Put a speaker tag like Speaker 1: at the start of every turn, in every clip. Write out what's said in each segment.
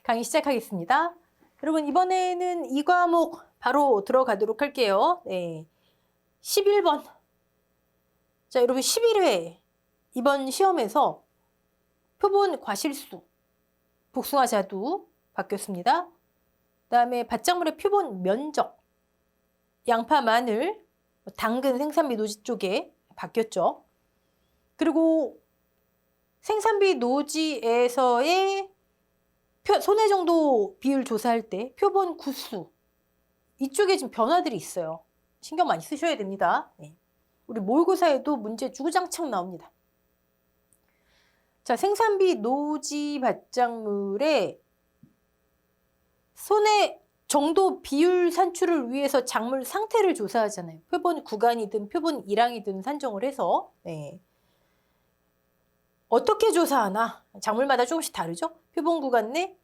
Speaker 1: 강의 시작하겠습니다. 여러분 이번에는 이 과목 바로 들어가도록 할게요. 네, 11번. 자, 여러분 11회 이번 시험에서 표본 과실수, 복숭아 자두 바뀌었습니다. 그다음에 밭작물의 표본 면적, 양파, 마늘, 당근, 생산비, 노지 쪽에 바뀌었죠. 그리고 생산비 노지에서의 손해 정도 비율 조사할 때 표본 구수, 이쪽에 지금 변화들이 있어요. 신경 많이 쓰셔야 됩니다. 네. 우리 모의고사에도 문제 주구장창 나옵니다. 자, 생산비 노지 밭작물의 손해 정도 비율 산출을 위해서 작물 상태를 조사하잖아요. 표본 구간이든 표본 일항이든 산정을 해서. 네. 어떻게 조사하나? 작물마다 조금씩 다르죠? 표본 구간 내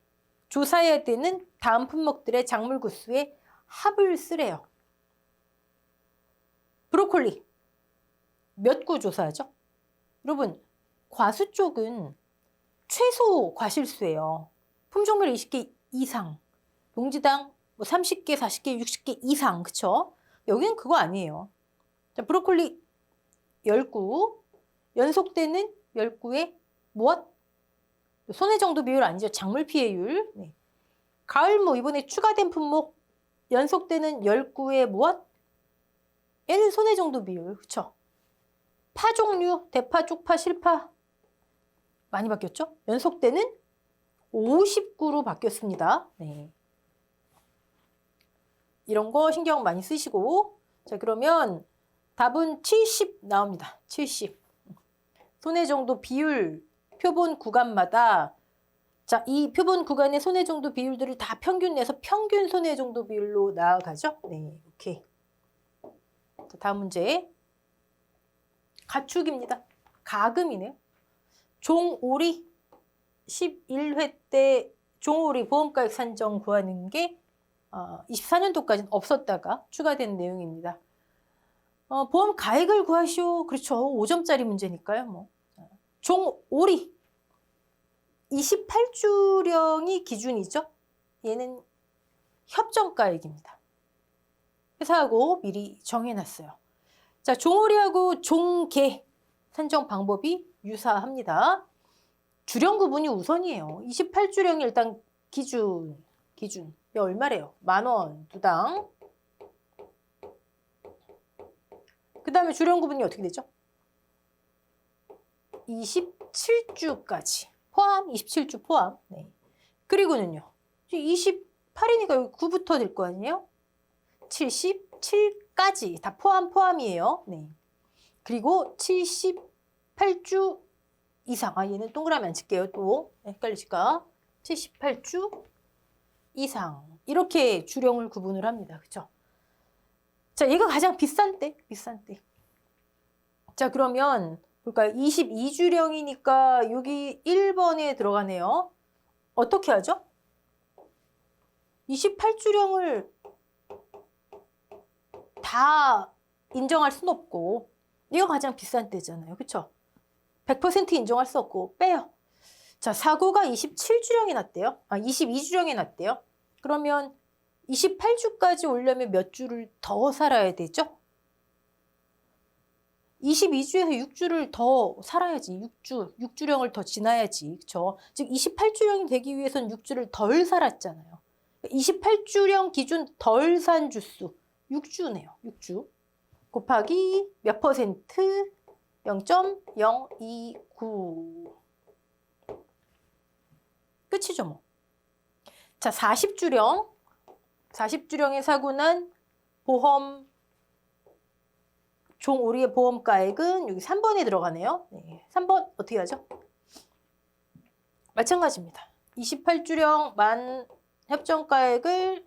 Speaker 1: 조사해야 되는 다음 품목들의 작물 구수의 합을 쓰래요. 브로콜리 몇 구 조사하죠? 여러분, 과수 쪽은 최소 과실수예요. 품종별 20개 이상, 농지당 뭐 30개, 40개, 60개 이상, 그쵸? 여기는 그거 아니에요. 자, 브로콜리 10구, 연속되는 10구의 무엇? 손해 정도 비율 아니죠. 작물 피해율. 네. 가을무 이번에 추가된 품목 연속되는 10구의 무엇? 얘는 손해 정도 비율. 그쵸? 파 종류, 대파, 쪽파, 실파 많이 바뀌었죠? 연속되는 50구로 바뀌었습니다. 네. 이런 거 신경 많이 쓰시고. 자, 그러면 답은 70 나옵니다. 70. 손해 정도 비율 표본 구간마다, 자, 이 표본 구간의 손해 정도 비율들을 다 평균 내서 평균 손해 정도 비율로 나아가죠. 네, 오케이. 자, 다음 문제. 가축입니다. 가금이네요. 종오리 11회 때 종오리 보험가액 산정 구하는 게 24년도까지는 없었다가 추가된 내용입니다. 보험 가액을 구하시오. 그렇죠. 5점짜리 문제니까요. 뭐. 종오리 28주령이 기준이죠. 얘는 협정가액입니다. 회사하고 미리 정해놨어요. 자, 종오리하고 종계 산정 방법이 유사합니다. 주령 구분이 우선이에요. 28주령이 일단 기준. 이 얼마래요? 10,000원 두당. 그 다음에 주령 구분이 어떻게 되죠? 27주까지. 포함, 27주 포함. 네. 그리고는요, 28이니까 여기 9부터 될 거 아니에요? 77까지 다 포함이에요. 네. 그리고 78주 이상. 얘는 동그라미 안 칠게요. 또 헷갈리실까? 78주 이상. 이렇게 주령을 구분을 합니다. 그쵸? 자, 얘가 가장 비싼 때. 자, 그러면 볼까요? 22주령이니까 여기 1번에 들어가네요. 어떻게 하죠? 28주령을 다 인정할 순 없고, 이거 가장 비싼 때잖아요. 그쵸? 100% 인정할 수 없고 빼요. 자, 사고가 27주령이 났대요. 22주령이 났대요. 그러면 28주까지 오려면 몇 주를 더 살아야 되죠? 22주에서 6주를 더 살아야지. 6주령을 더 지나야지. 그쵸? 즉 28주령이 되기 위해서는 6주를 덜 살았잖아요. 28주령 기준 덜 산 주수 6주네요. 6주. 곱하기 몇 퍼센트? 0.029. 끝이죠, 뭐. 자, 40주령에 사고 난 보험 종오리의 보험가액은 여기 3번에 들어가네요. 네, 3번 어떻게 하죠? 마찬가지입니다. 28주령 만 협정가액을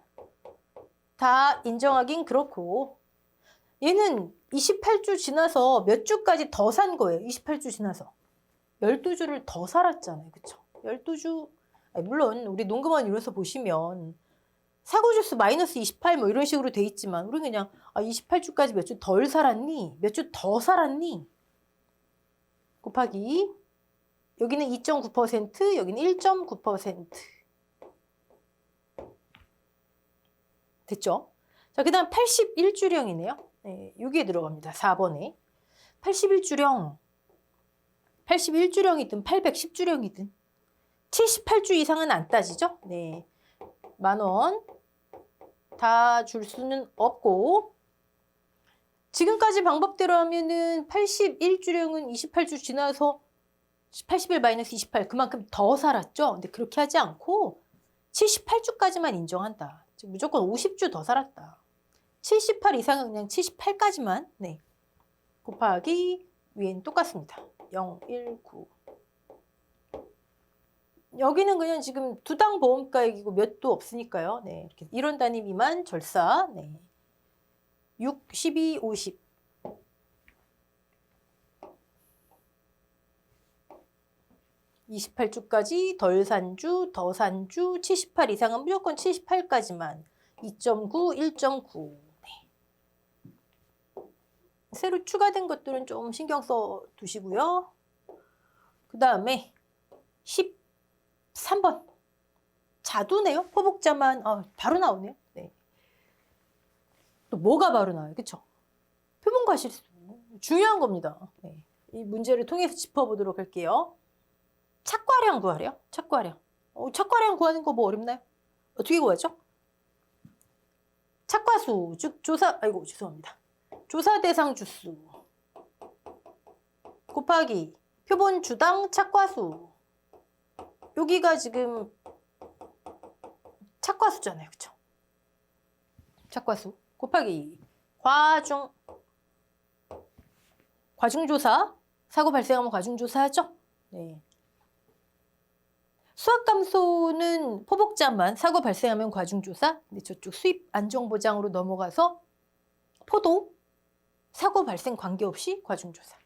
Speaker 1: 다 인정하긴 그렇고, 얘는 28주 지나서 몇 주까지 더 산 거예요. 28주 지나서 12주를 더 살았잖아요. 그쵸? 12주. 물론 우리 농가만 이뤄서 보시면 사고주수 마이너스 28 뭐 이런 식으로 돼 있지만, 우리는 그냥 28주까지 몇 주 덜 살았니? 몇 주 더 살았니? 곱하기 여기는 2.9%, 여기는 1.9%. 됐죠? 자, 그 다음 81주령이네요. 네, 여기에 들어갑니다. 4번에. 81주령. 81주령이든 810주령이든 78주 이상은 안 따지죠? 네. 10,000원 다 줄 수는 없고, 지금까지 방법대로 하면은 81주령은 28주 지나서 81 마이너스 28 그만큼 더 살았죠? 근데 그렇게 하지 않고 78주까지만 인정한다. 즉 무조건 50주 더 살았다. 78 이상은 그냥 78까지만 네. 곱하기 위엔 똑같습니다. 0, 1, 9. 여기는 그냥 지금 두당 보험가액이고 몇도 없으니까요. 네, 이렇게 1원 단위 미만 절사. 네. 6, 12, 50. 28주까지 덜 산주, 더 산주, 78 이상은 무조건 78까지만. 2.9, 1.9. 네. 새로 추가된 것들은 좀 신경 써 두시고요. 그 다음에 13번. 자두네요. 포복자만 바로 나오네요. 네. 또 뭐가 바로 나와요? 그쵸? 표본과실수. 중요한 겁니다. 네. 이 문제를 통해서 짚어보도록 할게요. 착과량 구하래요. 착과량. 착과량 구하는 거 뭐 어렵나요? 어떻게 구하죠? 착과수, 즉 죄송합니다. 조사 대상 주수 곱하기 표본 주당 착과수. 여기가 지금 착과수잖아요. 그쵸? 착과수 곱하기 과중조사. 사고 발생하면 과중조사하죠? 네. 수학감소는 포복자만, 사고 발생하면 과중조사. 근데 저쪽 수입 안정보장으로 넘어가서 포도, 사고 발생 관계없이 과중조사.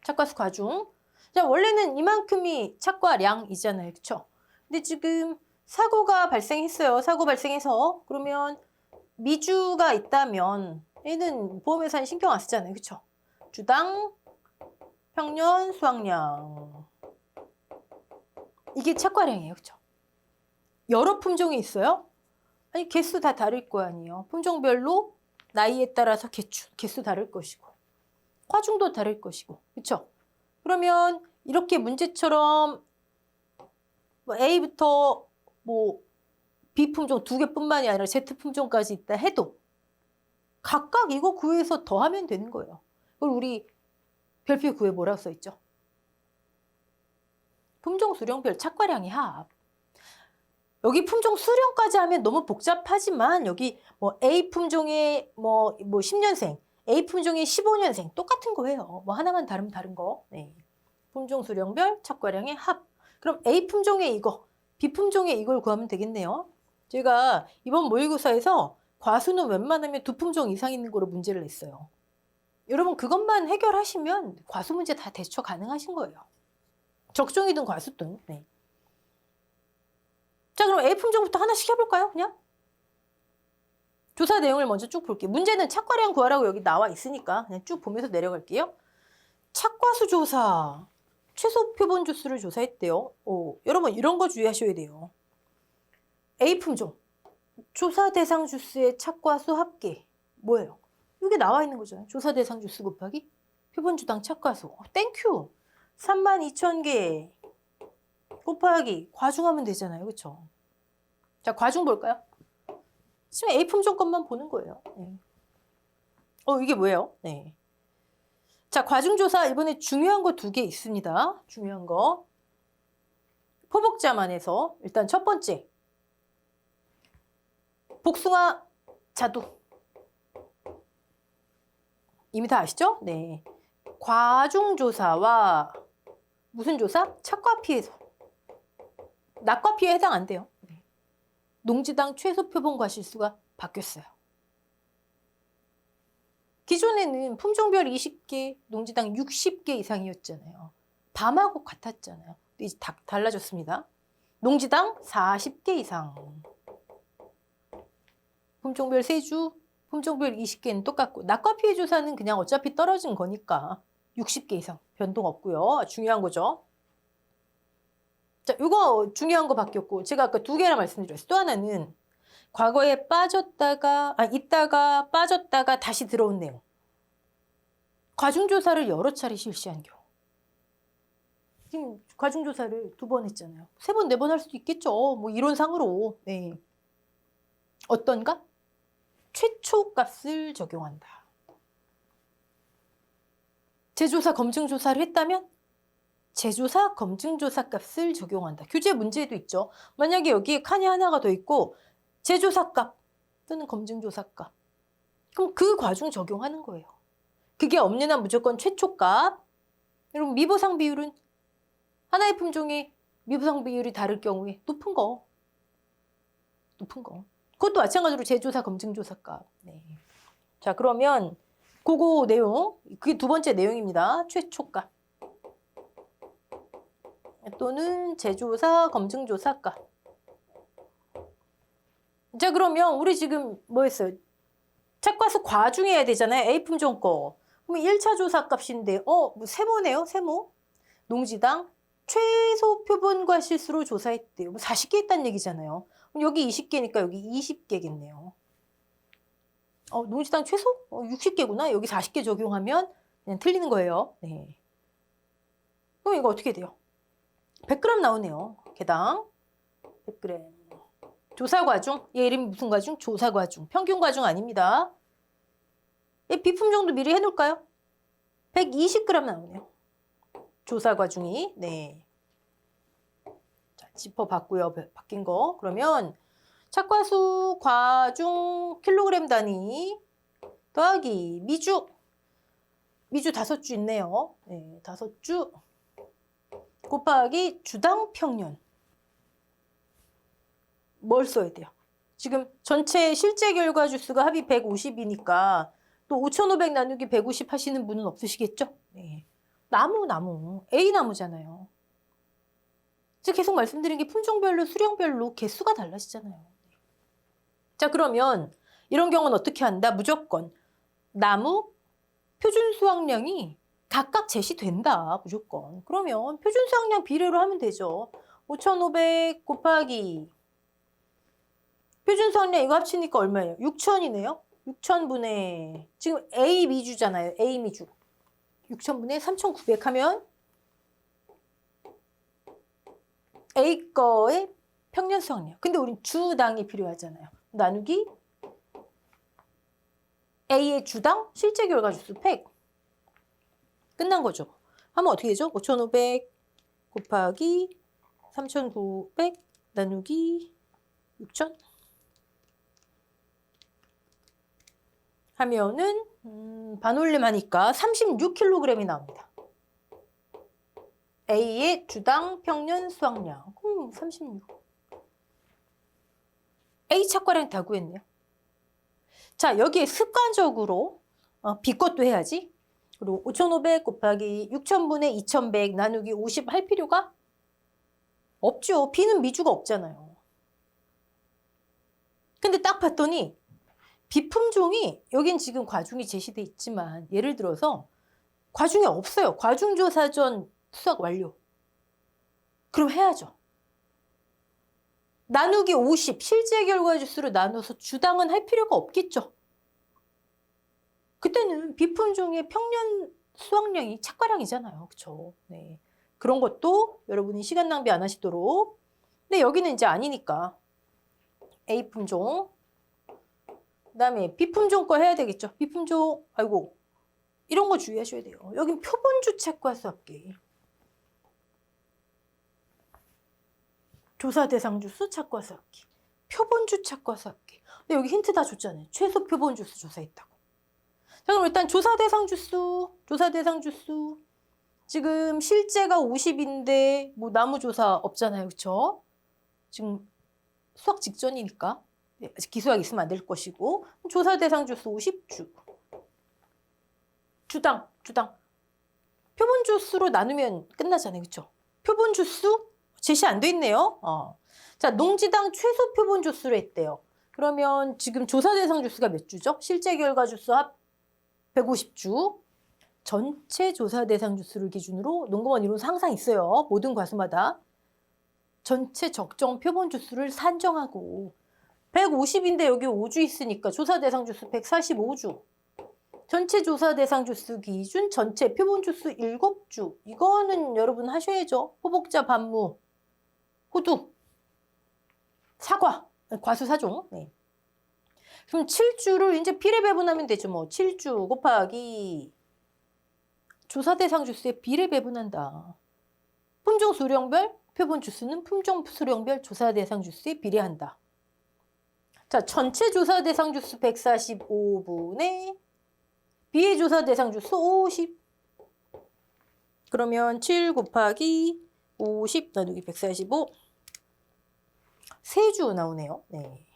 Speaker 1: 착과수 과중. 자, 원래는 이만큼이 착과량이잖아요. 그쵸? 근데 지금 사고가 발생했어요. 사고 발생해서. 그러면 미주가 있다면 얘는 보험회사는 신경 안 쓰잖아요. 그쵸? 주당, 평년, 수확량. 이게 착과량이에요. 그쵸? 여러 품종이 있어요? 아니, 개수 다 다를 거 아니에요. 품종별로 나이에 따라서 개수 다를 것이고, 과중도 다를 것이고, 그쵸? 그러면 이렇게 문제처럼 A부터 B 품종 2개뿐만이 아니라 Z 품종까지 있다 해도 각각 이거 구해서 더하면 되는 거예요. 그걸 우리 별표 구에 뭐라고 써있죠? 품종 수령별 착과량의 합. 여기 품종 수령까지 하면 너무 복잡하지만 여기 A 품종의 10년생, A 품종의 15년생 똑같은 거예요. 하나만 다르면 다른 거. 네. 품종 수령별 착과량의 합. 그럼 A 품종의 이거, B 품종의 이걸 구하면 되겠네요. 제가 이번 모의고사에서 과수는 웬만하면 2품종 이상 있는 거로 문제를 냈어요. 여러분 그것만 해결하시면 과수 문제 다 대처 가능하신 거예요. 적종이든 과수든. 네. 자, 그럼 A 품종부터 하나씩 해볼까요? 그냥? 조사 내용을 먼저 쭉 볼게요. 문제는 착과량 구하라고 여기 나와 있으니까 그냥 쭉 보면서 내려갈게요. 착과수 조사. 최소 표본 주수를 조사했대요. 여러분 이런 거 주의하셔야 돼요. A 품종. 조사 대상 주수의 착과수 합계. 뭐예요? 이게 나와 있는 거잖아요. 조사 대상 주수 곱하기 표본 주당 착과수. 땡큐. 32,000개 곱하기 과중하면 되잖아요. 그렇죠? 자, 과중 볼까요? 지금 A 품종 것만 보는 거예요. 네. 이게 뭐예요? 네. 자, 과중조사 이번에 중요한 거 2개 있습니다. 중요한 거. 포복자만 해서 일단 첫 번째. 복숭아 자두. 이미 다 아시죠? 네. 과중조사와 무슨 조사? 착과 피해서. 낙과 피해 해당 안 돼요. 네. 농지당 최소 표본 과실수가 바뀌었어요. 기존에는 품종별 20개, 농지당 60개 이상이었잖아요. 밤하고 같았잖아요. 이제 다 달라졌습니다. 농지당 40개 이상. 품종별 3주, 품종별 20개는 똑같고 낙과 피해 조사는 그냥 어차피 떨어진 거니까 60개 이상 변동 없고요. 중요한 거죠. 자, 이거 중요한 거 바뀌었고 제가 아까 2개나 말씀드렸어요. 또 하나는 과거에 빠졌다가, 있다가 빠졌다가 다시 들어온 내용. 과중조사를 여러 차례 실시한 경우. 지금 과중조사를 2번 했잖아요. 3번, 4번 할 수도 있겠죠. 뭐 이론상으로. 네. 어떤가? 최초값을 적용한다. 재조사, 검증조사를 했다면 재조사, 검증조사 값을 적용한다. 교재 문제에도 있죠. 만약에 여기에 칸이 하나가 더 있고 재조사 값 또는 검증조사 값. 그럼 그 과중 적용하는 거예요. 그게 없는 한 무조건 최초값. 여러분 미보상 비율은 하나의 품종이 미보상 비율이 다를 경우에 높은 거. 그것도 마찬가지로 재조사, 검증조사 값. 네. 자, 그러면 그거 내용, 그게 2번째 내용입니다. 최초값. 또는 재조사, 검증조사 값. 자, 그러면 우리 지금 뭐 했어요? 착과수 과중해야 되잖아요. A 품종 거. 그럼 1차 조사 값인데, 뭐 세모네요, 세모. 농지당 최소 표본과 실수로 조사했대요. 40개 했다는 얘기잖아요. 그럼 여기 20개니까 여기 20개겠네요. 농지당 최소? 60개구나. 여기 40개 적용하면 그냥 틀리는 거예요. 네. 그럼 이거 어떻게 돼요? 100g 나오네요. 개당 100g. 조사 과중. 얘 이름이 무슨 과중? 조사 과중. 평균 과중 아닙니다. 얘 비품종도 미리 해놓을까요? 120g 나오네요. 조사 과중이. 네. 자, 짚어봤고요. 바뀐 거. 그러면 착과수 과중 킬로그램 단위 더하기 미주 5주 있네요. 네, 5주 곱하기 주당 평균. 뭘 써야 돼요? 지금 전체 실제 결과 주수가 합이 150이니까 또 5,500 나누기 150 하시는 분은 없으시겠죠? 네. 나무. A 나무잖아요. 제가 계속 말씀드린 게 품종별로 수령별로 개수가 달라지잖아요. 자, 그러면 이런 경우는 어떻게 한다? 무조건 나무 표준 수확량이 각각 제시된다. 무조건. 그러면 표준 수확량 비례로 하면 되죠. 5,500 곱하기 표준 수확량 이거 합치니까 얼마예요? 6,000이네요. 6,000분의 지금 A 미주잖아요. A 미주. 6,000분의 3,900 하면 A 거의 평년 수확량. 근데 우린 주당이 필요하잖아요. 나누기 A의 주당 실제 결과 주수 100. 끝난 거죠. 하면 어떻게 되죠? 5,500 곱하기 3,900 나누기 6,000 하면은 반올림 하니까 36kg이 나옵니다. A의 주당 평년 수확량. 36. A 착과량 다 구했네요. 자, 여기에 습관적으로 B 것도 해야지. 그리고 5,500 곱하기 6,000분의 2,100 나누기 50 할 필요가 없죠. B는 미주가 없잖아요. 근데 딱 봤더니 비품종이 여긴 지금 과중이 제시돼 있지만 예를 들어서 과중이 없어요. 과중조사 전 수확 완료. 그럼 해야죠. 나누기 50 실제 결과 주수로 나눠서 주당은 할 필요가 없겠죠. 그때는 비품종의 평년 수확량이 착과량이잖아요. 그렇죠? 네. 그런 것도 여러분이 시간 낭비 안 하시도록. 근데 여기는 이제 아니니까 A 품종 그다음에 B품종 거 해야 되겠죠. B품종 아이고 이런 거 주의하셔야 돼요. 여긴 표본주 착과수 합계. 조사 대상 주수 착과수 합계. 표본주 착과수 합계. 근데 여기 힌트 다 줬잖아요. 최소 표본주 수 조사했다고. 자, 그럼 일단 조사 대상 주수. 지금 실제가 50인데 뭐 나무 조사 없잖아요. 그렇죠? 지금 수확 직전이니까 아직 기수학 있으면 안 될 것이고 조사 대상 주수 50주. 주당. 표본 주수로 나누면 끝나잖아요. 그렇죠? 표본 주수 제시 안 돼 있네요. 자, 농지당 최소 표본 주수로 했대요. 그러면 지금 조사 대상 주수가 몇 주죠? 실제 결과 주수 합 150주. 전체 조사 대상 주수를 기준으로 농공원 이론서 항상 있어요. 모든 과수마다. 전체 적정 표본 주수를 산정하고 150인데 여기 5주 있으니까 조사 대상 주수 145주. 전체 조사 대상 주수 기준 전체 표본 주수 7주. 이거는 여러분 하셔야죠. 호복자 반무, 호두, 사과, 과수사종. 네. 그럼 7주를 이제 비례 배분하면 되죠. 뭐 7주 곱하기 조사 대상 주수에 비례 배분한다. 품종 수령별 표본 주수는 품종 수령별 조사 대상 주수에 비례한다. 자, 전체 조사 대상 주수 145분의 비례 조사 대상 주수 50. 그러면 7 곱하기 50 나누기 145. 3주 나오네요. 네.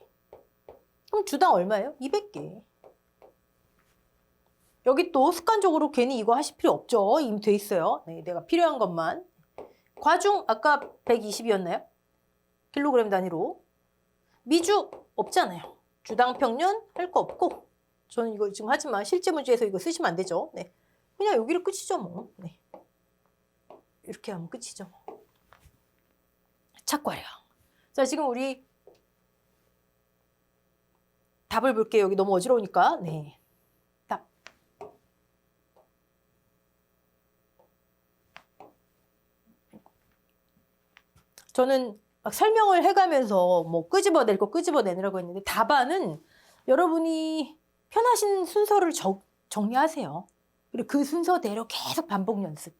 Speaker 1: 그럼 주당 얼마예요? 200개. 여기 또 습관적으로 괜히 이거 하실 필요 없죠. 이미 돼 있어요. 네, 내가 필요한 것만. 과중 아까 120이었나요? 킬로그램 단위로. 미주 없잖아요. 주당 평균 할 거 없고. 저는 이거 지금 하지만 실제 문제에서 이거 쓰시면 안 되죠. 네. 그냥 여기를 끝이죠 뭐. 네. 이렇게 하면 끝이죠. 착과량. 자, 지금 우리 답을 볼게요. 여기 너무 어지러우니까. 네. 답. 저는 막 설명을 해가면서 뭐 끄집어낼 거 끄집어내느라고 했는데 답안은 여러분이 편하신 순서를 정리하세요. 그리고 그 순서대로 계속 반복 연습.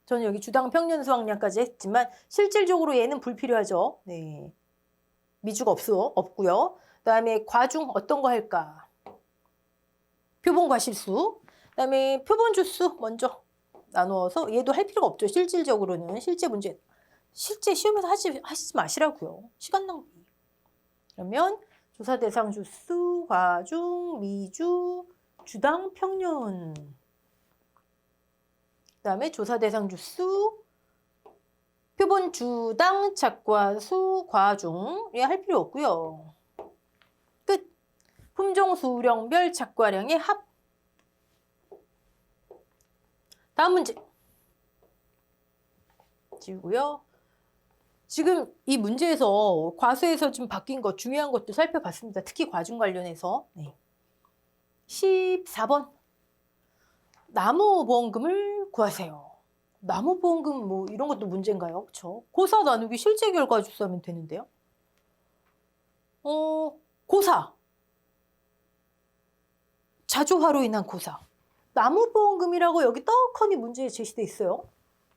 Speaker 1: 저는 여기 주당 평년 수확량까지 했지만 실질적으로 얘는 불필요하죠. 네. 미주가 없고요. 그다음에 과중 어떤 거 할까? 표본 과실수. 그다음에 표본 주수 먼저 나누어서 얘도 할 필요가 없죠. 실질적으로는 실제 문제. 실제 시험에서 하시지 마시라고요. 시간 낭비. 그러면 조사 대상 주수, 과중, 미주, 주당 평년. 그다음에 조사 대상 주수, 표본 주당 착과수, 과중. 얘 할 필요 없고요. 끝. 품종 수령별 착과량의 합. 다음 문제. 지우고요. 지금 이 문제에서 과수에서 좀 바뀐 것 중요한 것도 살펴봤습니다. 특히 과중 관련해서. 네. 14번. 나무보험금을 구하세요. 나무보험금 뭐 이런 것도 문제인가요? 그렇죠? 고사 나누기 실제 결과 주수하면 되는데요. 고사. 자조화로 인한 고사. 나무보험금이라고 여기 떡하니 문제에 제시돼 있어요.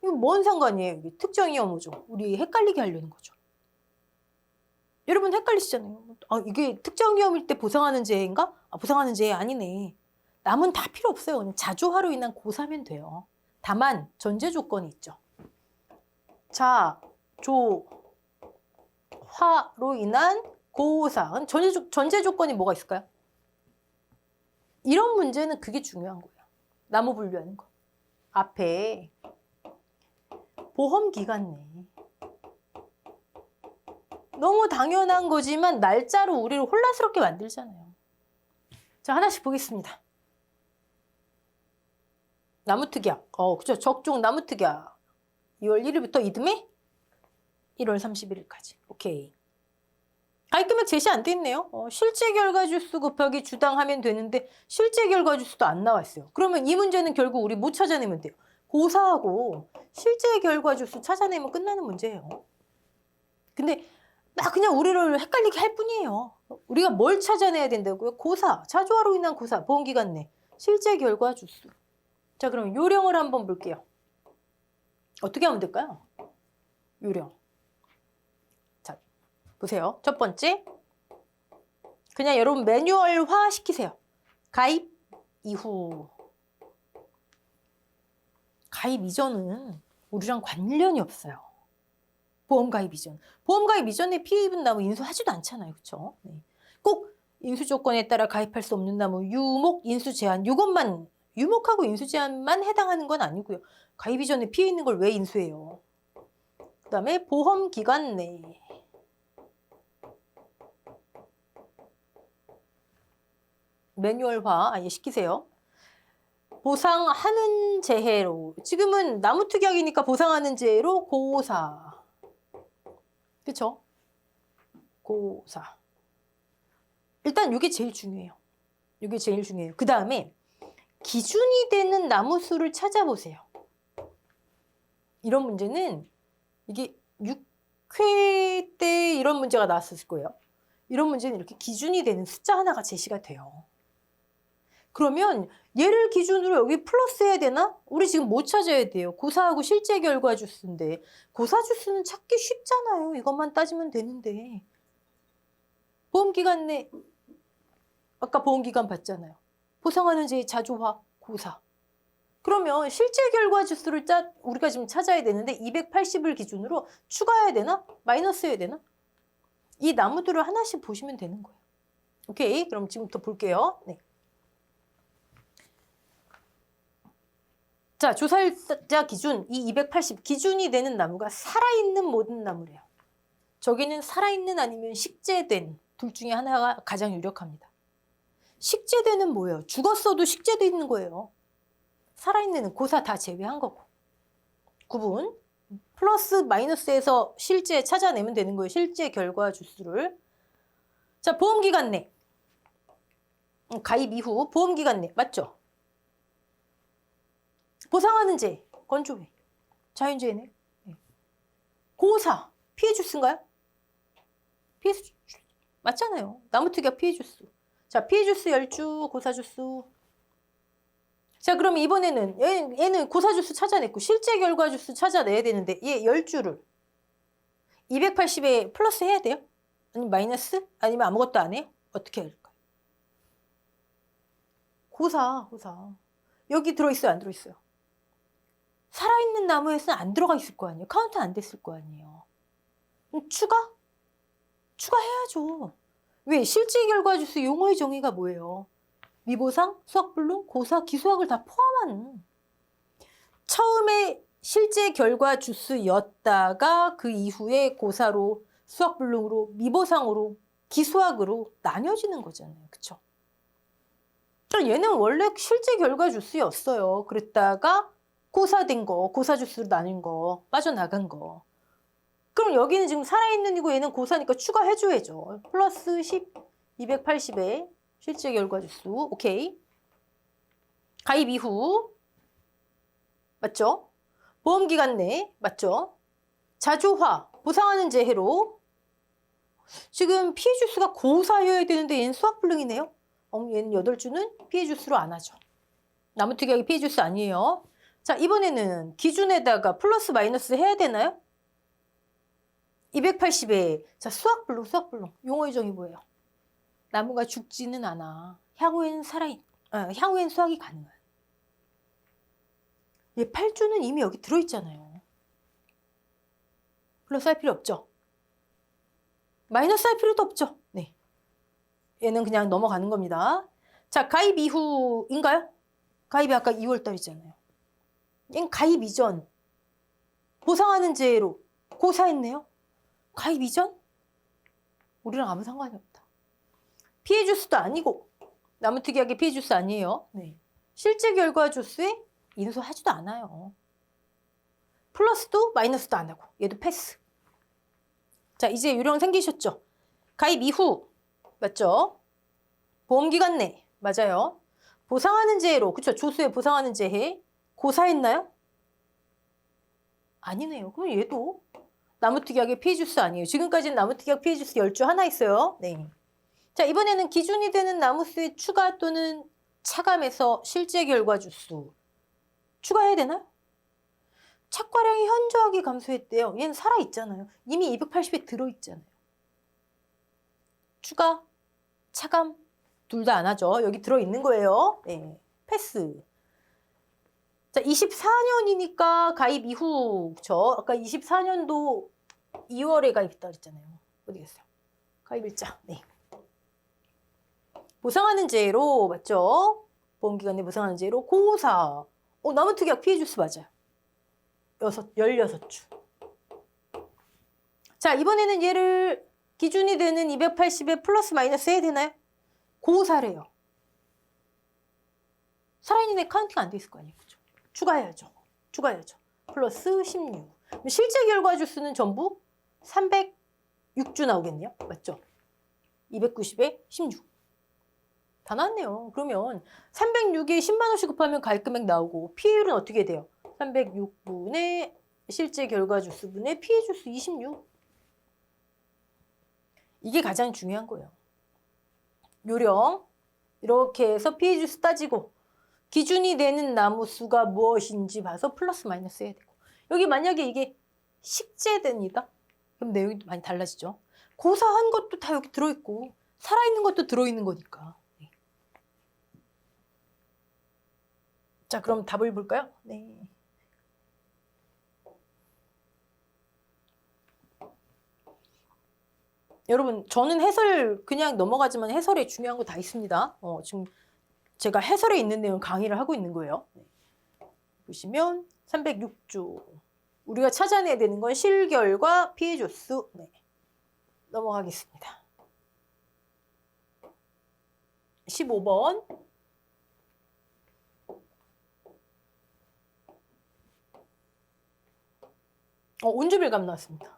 Speaker 1: 이거 뭔 상관이에요? 이게 특정 위험이죠. 우리 헷갈리게 하려는 거죠. 여러분 헷갈리시잖아요. 아, 이게 특정 위험일 때 보상하는 재해인가? 아, 보상하는 재해 아니네. 남은 다 필요 없어요. 그냥 자조화로 인한 고사면 돼요. 다만 전제 조건이 있죠. 자조화로 인한 고사. 전제 조건이 뭐가 있을까요? 이런 문제는 그게 중요한 거예요. 나무 분류하는 거. 앞에 보험기간 내. 너무 당연한 거지만 날짜로 우리를 혼란스럽게 만들잖아요. 자, 하나씩 보겠습니다. 나무특약. 그죠. 적종 나무특약. 2월 1일부터 이듬해 1월 31일까지. 오케이. 가입금액 제시 안 돼 있네요. 실제 결과 주수 곱하기 주당 하면 되는데 실제 결과 주수도 안 나와 있어요. 그러면 이 문제는 결국 우리 못 찾아내면 돼요. 고사하고 실제 결과 주수 찾아내면 끝나는 문제예요. 근데 막 그냥 우리를 헷갈리게 할 뿐이에요. 우리가 뭘 찾아내야 된다고요? 고사, 자조화로 인한 고사, 보험기간 내, 실제 결과 주수. 자, 그럼 요령을 한번 볼게요. 어떻게 하면 될까요? 요령. 자, 보세요. 첫 번째, 그냥 여러분 매뉴얼화 시키세요. 가입 이후. 가입 이전은 우리랑 관련이 없어요. 보험 가입 이전. 보험 가입 이전에 피해 입은 나무 인수하지도 않잖아요. 그렇죠? 네. 꼭 인수 조건에 따라 가입할 수 없는 나무 유목 인수 제한 이것만 유목하고 인수 제한만 해당하는 건 아니고요. 가입 이전에 피해 있는 걸 왜 인수해요? 그다음에 보험 기간 내. 매뉴얼화 아예 시키세요. 보상하는 재해로. 지금은 나무특약이니까 보상하는 재해로 고사. 그쵸? 고사. 일단 이게 제일 중요해요. 이게 제일 중요해요. 그 다음에 기준이 되는 나무 수를 찾아보세요. 이런 문제는 이게 6회 때 이런 문제가 나왔을 거예요. 이런 문제는 이렇게 기준이 되는 숫자 하나가 제시가 돼요. 그러면 얘를 기준으로 여기 플러스 해야 되나? 우리 지금 뭐 찾아야 돼요? 고사하고 실제 결과 주수인데 고사 주수는 찾기 쉽잖아요. 이것만 따지면 되는데. 보험기간 내 아까 보험기간 봤잖아요. 보상하는 제 자조화 고사. 그러면 실제 결과 주수를 우리가 지금 찾아야 되는데 280을 기준으로 추가해야 되나? 마이너스 해야 되나? 이 나무들을 하나씩 보시면 되는 거예요. 오케이? 그럼 지금부터 볼게요. 네. 자, 조사일자 기준, 이 280 기준이 되는 나무가 살아있는 모든 나무래요. 저기는 살아있는 아니면 식재된 둘 중에 하나가 가장 유력합니다. 식재되는 뭐예요? 죽었어도 식재돼 있는 거예요. 살아있는 고사 다 제외한 거고. 구분. 플러스 마이너스에서 실제 찾아내면 되는 거예요. 실제 결과 주수를. 자, 보험기간 내. 가입 이후 보험기간 내. 맞죠? 보상하는 재, 건조회, 자연재해네. 네. 고사, 피해주스인가요? 피해주스 맞잖아요. 나무특약 피해주스. 자, 피해주스 10주, 고사주스. 자, 그럼 이번에는 얘는 고사주스 찾아냈고 실제 결과주스 찾아내야 되는데 얘 10주를 280에 플러스 해야 돼요? 아니면 마이너스? 아니면 아무것도 안 해요? 어떻게 할까요? 고사. 여기 들어있어요? 안 들어있어요? 살아있는 나무에서는 안 들어가 있을 거 아니에요? 카운트 안 됐을 거 아니에요? 그럼 추가해야죠. 왜? 실제 결과 주수 용어의 정의가 뭐예요? 미보상, 수학불능, 고사, 기수학을 다 포함하는. 처음에 실제 결과 주수였다가 그 이후에 고사로, 수학불능으로, 미보상으로, 기수학으로 나뉘어지는 거잖아요. 그쵸? 그러니까 얘는 원래 실제 결과 주수였어요. 그랬다가 고사된 거, 고사 주수로 나뉜 거, 빠져나간 거. 그럼 여기는 지금 살아있는 이고 얘는 고사니까 추가해줘야죠. 플러스 10, 280에 실제 결과 주수. 오케이. 가입 이후. 맞죠? 보험기간 내. 맞죠? 자조화. 보상하는 재해로. 지금 피해 주수가 고사여야 되는데 얘는 수학불능이네요. 얘는 8주는 피해 주수로 안 하죠. 나무특약이 피해 주수 아니에요. 자, 이번에는 기준에다가 플러스 마이너스 해야 되나요? 280에 자, 수학불능. 용어의 정의 뭐예요? 나무가 죽지는 않아. 향후엔 향후엔 수확이 가능한. 얘 8주는 이미 여기 들어있잖아요. 플러스 할 필요 없죠? 마이너스 할 필요도 없죠? 네. 얘는 그냥 넘어가는 겁니다. 자, 가입 이후인가요? 가입이 아까 2월달이잖아요. 얘는 가입 이전. 보상하는 재해로 고사했네요. 가입 이전? 우리랑 아무 상관이 없다. 피해 주수도 아니고 나무특약의 피해 주수 아니에요. 네. 실제 결과 주수에 인수하지도 않아요. 플러스도 마이너스도 안 하고 얘도 패스. 자, 이제 요령 생기셨죠? 가입 이후 맞죠? 보험기간 내 맞아요. 보상하는 재해로 그쵸? 조수에 보상하는 재해 고사했나요? 아니네요. 그럼 얘도 나무특약의 피해 주수 아니에요. 지금까지는 나무특약 피해 주수 10주 하나 있어요. 네. 자, 이번에는 기준이 되는 나무수의 추가 또는 차감에서 실제 결과 주수. 추가해야 되나요? 착과량이 현저하게 감소했대요. 얘는 살아있잖아요. 이미 280에 들어있잖아요. 추가, 차감 둘 다 안 하죠. 여기 들어있는 거예요. 네. 패스. 자, 24년이니까 가입 이후, 그쵸? 아까 24년도 2월에 가입했다 그랬잖아요. 어디 갔어요? 가입일자. 네. 보상하는 재해로, 맞죠? 보험기간 내 보상하는 재해로 고사. 나무특약 피해 주수 맞아요. 16주. 자, 이번에는 얘를 기준이 되는 280에 플러스 마이너스 해야 되나요? 고사래요. 살아있는 애 카운팅 안 돼 있을 거 아니에요. 그죠? 추가해야죠. 플러스 16. 실제 결과 주수는 전부 306주 나오겠네요. 맞죠? 290에 16. 다 나왔네요. 그러면 306에 10만 원씩 곱하면 가입금액 나오고 피해율은 어떻게 돼요? 306분의 실제 결과 주수분의 피해 주수 26. 이게 가장 중요한 거예요. 요령 이렇게 해서 피해 주수 따지고 기준이 되는 나무 수가 무엇인지 봐서 플러스 마이너스 해야 되고 여기 만약에 이게 식재됩니다. 그럼 내용이 많이 달라지죠. 고사한 것도 다 여기 들어있고 살아있는 것도 들어있는 거니까. 네. 자, 그럼 답을 볼까요? 네. 여러분, 저는 해설 그냥 넘어가지만 해설에 중요한 거 다 있습니다. 지금 제가 해설에 있는 내용 강의를 하고 있는 거예요. 네. 보시면 306조. 우리가 찾아내야 되는 건 실결과 피해 조수. 네. 넘어가겠습니다. 15번. 온주밀감 나왔습니다.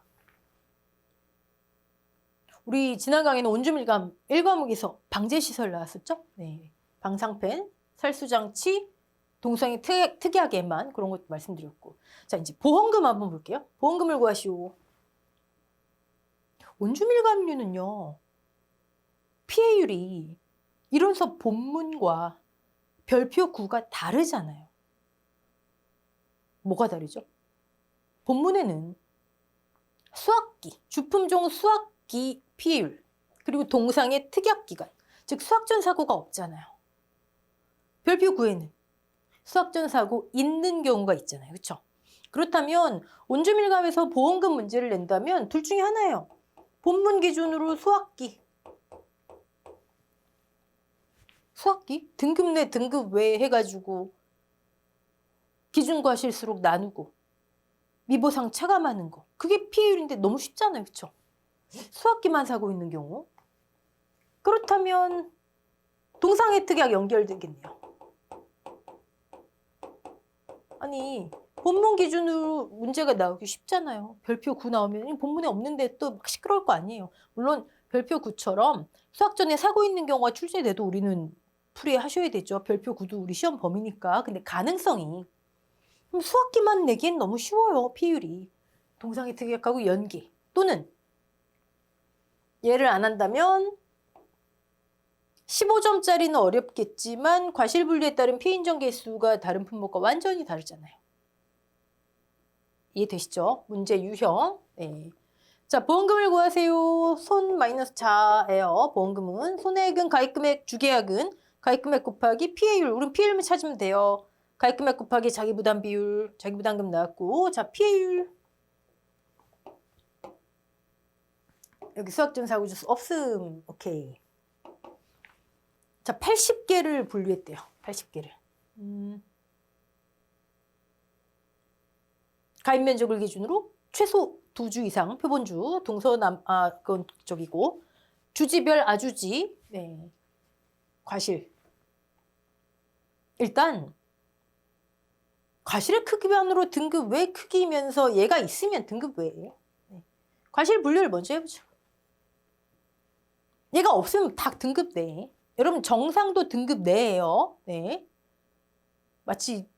Speaker 1: 우리 지난 강의는 온주밀감 1과목에서 방제시설 나왔었죠? 네. 방상팬, 살수장치, 동성이 특이하게만 그런 것도 말씀드렸고. 자, 이제 보험금 한번 볼게요. 보험금을 구하시오. 온주밀감류는요. 피해율이 이론서 본문과 별표 9가 다르잖아요. 뭐가 다르죠? 본문에는 수학기, 주품종 수학기 피해율, 그리고 동상의 특약기간, 즉 수학전 사고가 없잖아요. 별표 9에는 수학전 사고 있는 경우가 있잖아요. 그렇죠? 그렇다면 온주밀감에서 보험금 문제를 낸다면 둘 중에 하나예요. 본문 기준으로 수학기, 등급 내 등급 외 해가지고 기준과 실수록 나누고 미보상 차감하는 거. 그게 피해율인데 너무 쉽잖아요. 그렇죠? 수학기만 사고 있는 경우. 그렇다면 동상의 특약 연결되겠네요. 아니 본문 기준으로 문제가 나오기 쉽잖아요. 별표 9 나오면 본문에 없는데 또 막 시끄러울 거 아니에요. 물론 별표 9처럼 수학전에 사고 있는 경우가 출제돼도 우리는 풀이하셔야 되죠. 별표 9도 우리 시험 범위니까. 근데 가능성이 그럼 수학기만 내기엔 너무 쉬워요. 피해율이. 동상의 특약하고 연계 또는 얘를 안 한다면 15점짜리는 어렵겠지만 과실분류에 따른 피해인정 개수가 다른 품목과 완전히 다르잖아요. 이해되시죠? 문제 유형. 네. 자, 보험금을 구하세요. 손 마이너스 자예요. 보험금은 손해액은 가입금액, 주계약은 가입금액 곱하기 피해율. 우린 피해율만 찾으면 돼요. 가입금액 곱하기 자기부담 비율. 자기부담금 나왔고. 자, 피해율. 여기 수학전 사고주수 없음. 오케이. 자, 80개를 분류했대요. 80개를. 가입 면적을 기준으로 최소 2주 이상 표본주, 그건 저기고 주지별 아주지, 네. 과실. 일단 과실의 크기만으로 등급 외 크기면서 얘가 있으면 등급 외예요. 네. 과실 분류를 먼저 해보죠. 얘가 없으면 다 등급 내. 여러분 정상도 등급 내예요. 네. 마치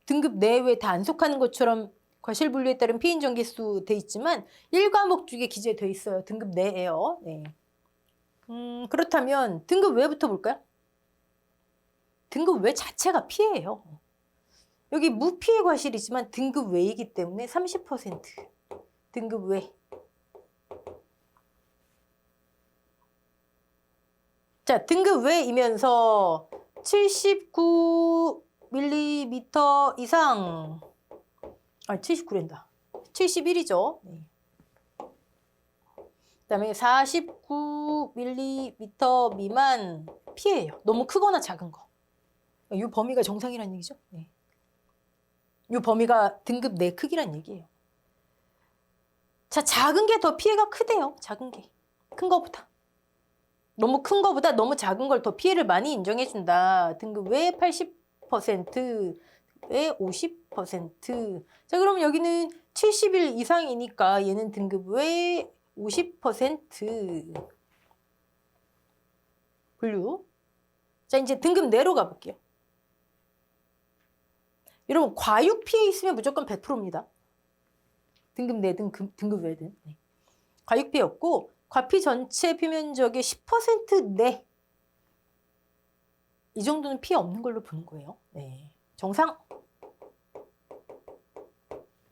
Speaker 1: 등급 내외 다 안 속하는 것처럼 과실 분류에 따른 피해인정 개수 돼 있지만 1과목 중에 기재돼 있어요. 등급 내예요. 네. 그렇다면 등급 외부터 볼까요? 등급 외 자체가 피해예요. 여기 무피해 과실이지만 등급 외이기 때문에 30% 등급 외. 자, 등급 외이면서 79mm 이상 79랜다. 71이죠. 네. 그다음에 49mm 미만 피해예요. 너무 크거나 작은 거. 이 범위가 정상이라는 얘기죠. 네. 이 범위가 등급 내 크기란 얘기예요. 자, 작은 게 더 피해가 크대요. 작은 게. 큰 거보다. 너무 큰 거보다 너무 작은 걸 더 피해를 많이 인정해준다. 등급 외 80%, 외 50%. 자, 그럼 여기는 70일 이상이니까 얘는 등급 외 50% 분류. 자, 이제 등급 내로 가볼게요. 여러분, 과육 피해 있으면 무조건 100%입니다. 등급 내든 등급 외든. 네. 과육 피해 없고, 과피 전체 표면적의 10% 내. 이 정도는 피해 없는 걸로 보는 거예요. 네. 정상.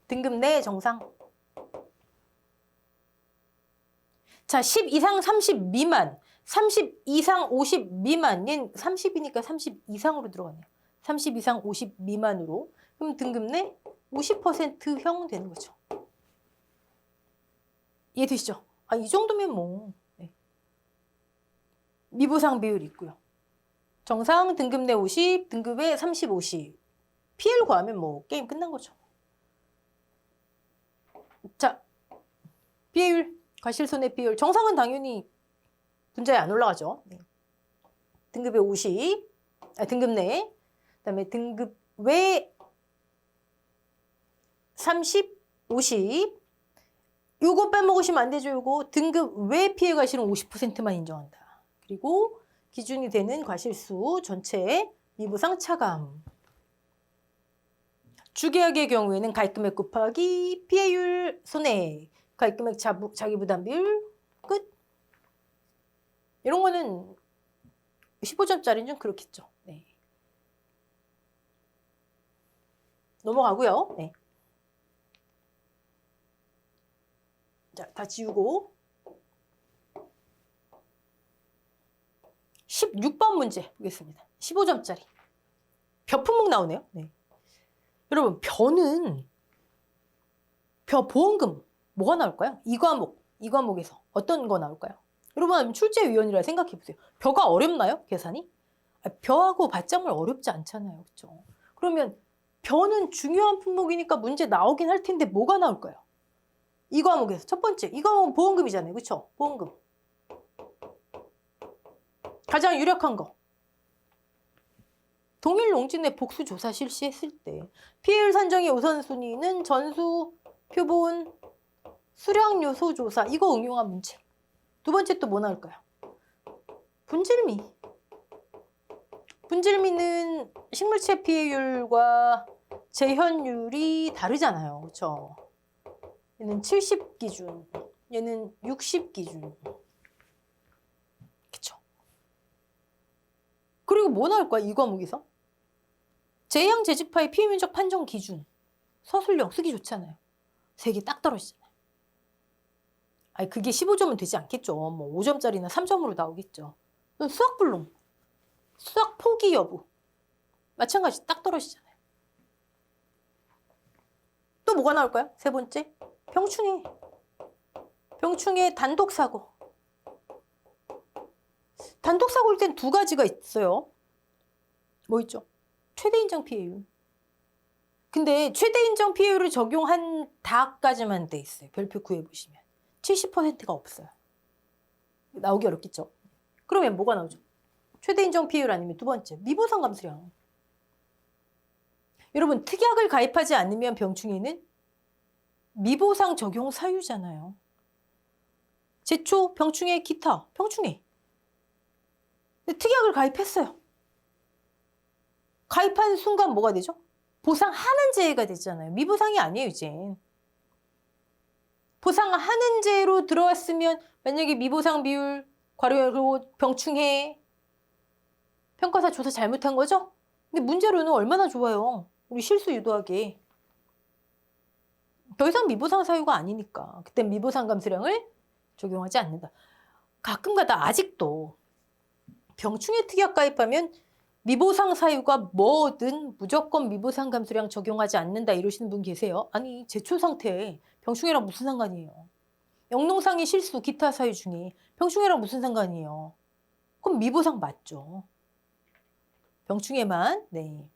Speaker 1: 등급 내 정상. 자, 10 이상 30 미만. 30 이상 50 미만. 얘는 30이니까 30 이상으로 들어가네요. 30 이상 50 미만으로. 그럼 등급 내 50%형 되는 거죠. 이해되시죠? 아, 이 정도면 뭐. 네. 미보상 비율 있고요. 정상 등급 내 50, 등급 외 30, 50. PL 구하면 뭐 게임 끝난 거죠. 자, 비율, 과실손해 비율. 정상은 당연히 분자에 안 올라가죠. 네. 등급 외 50, 등급 내. 그다음에 등급 외 30, 50. 요거 빼먹으시면 안 되죠. 요거 등급 외 피해 과실은 50%만 인정한다. 그리고 기준이 되는 과실수 전체 미보상 차감. 주계약의 경우에는 가입금액 곱하기 피해율 손해, 가입금액 자기부담 비율 끝. 이런 거는 15점짜리는 좀 그렇겠죠. 네. 넘어가고요. 네. 자, 다 지우고 16번 문제 보겠습니다. 15점짜리. 벼 품목 나오네요. 네. 여러분, 벼는 벼 보험금 뭐가 나올까요? 이 과목에서 어떤 거 나올까요? 여러분, 출제위원이라 생각해 보세요. 벼가 어렵나요? 계산이? 벼하고 밭작물 어렵지 않잖아요. 그렇죠? 그러면 벼는 중요한 품목이니까 문제 나오긴 할 텐데 뭐가 나올까요? 이 과목에서 첫 번째, 이 과목은 보험금이잖아요. 그렇죠? 보험금. 가장 유력한 거. 동일 농지내 복수 조사 실시했을 때 피해율 산정의 우선순위는 전수, 표본, 수량 요소 조사. 이거 응용한 문제. 두 번째 또 뭐 나올까요? 분질미. 분질미는 식물체 피해율과 재현율이 다르잖아요. 그렇죠? 얘는 70 기준, 얘는 60 기준. 그쵸? 그리고 뭐 나올 거야, 이 과목에서? 제양 재직파의 피해 면적 판정 기준. 서술형 쓰기 좋잖아요. 3개 딱 떨어지잖아요. 아니, 그게 15점은 되지 않겠죠. 뭐 5점짜리나 3점으로 나오겠죠. 수학 불능, 수학 포기 여부. 마찬가지 딱 떨어지잖아요. 또 뭐가 나올까요? 세 번째. 병충해. 병충해 단독사고. 단독사고일 땐 두 가지가 있어요. 뭐 있죠? 최대 인정 피해율. 근데 최대 인정 피해율을 적용한 다까지만 돼 있어요. 별표 구해보시면. 70%가 없어요. 나오기 어렵겠죠? 그러면 뭐가 나오죠? 최대 인정 피해율 아니면 두 번째, 미보상 감수량. 여러분, 특약을 가입하지 않으면 병충해는 미보상 적용 사유잖아요. 제초, 병충해, 기타, 병충해. 근데 특약을 가입했어요. 가입한 순간 뭐가 되죠? 보상하는 죄가 되잖아요. 미보상이 아니에요, 이제. 보상하는 죄로 들어왔으면 만약에 미보상 비율, 과료로 병충해, 평가사 조사 잘못한 거죠? 근데 문제로는 얼마나 좋아요. 우리 실수 유도하게. 더 이상 미보상 사유가 아니니까 그때 미보상 감수량을 적용하지 않는다. 가끔가다 아직도 병충해 특약 가입하면 미보상 사유가 뭐든 무조건 미보상 감수량 적용하지 않는다 이러시는 분 계세요. 아니, 제초 상태에 병충해랑 무슨 상관이에요? 영농상의 실수, 기타 사유 중에 병충해랑 무슨 상관이에요? 그럼 미보상 맞죠. 병충해만. 네.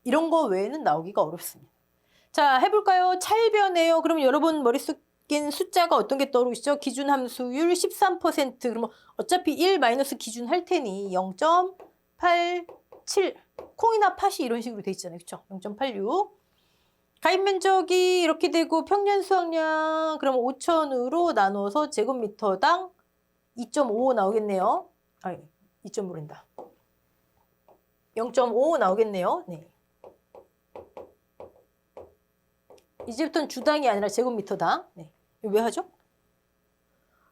Speaker 1: 이런 거 외에는 나오기가 어렵습니다. 자, 해볼까요? 찰변해요. 그럼 여러분 머릿속엔 숫자가 어떤 게 떠오르시죠? 기준 함수율 13%. 그러면 어차피 1 마이너스 기준 할 테니 0.87. 콩이나 팥이 이런 식으로 돼 있잖아요. 그렇죠? 0.86. 가입 면적이 이렇게 되고 평년 수확량 그럼 5,000으로 나눠서 제곱미터당 2.55 나오겠네요. 아, 2.5란다. 0.5 나오겠네요. 네. 이제부터는 주당이 아니라 제곱미터당. 네. 왜 하죠?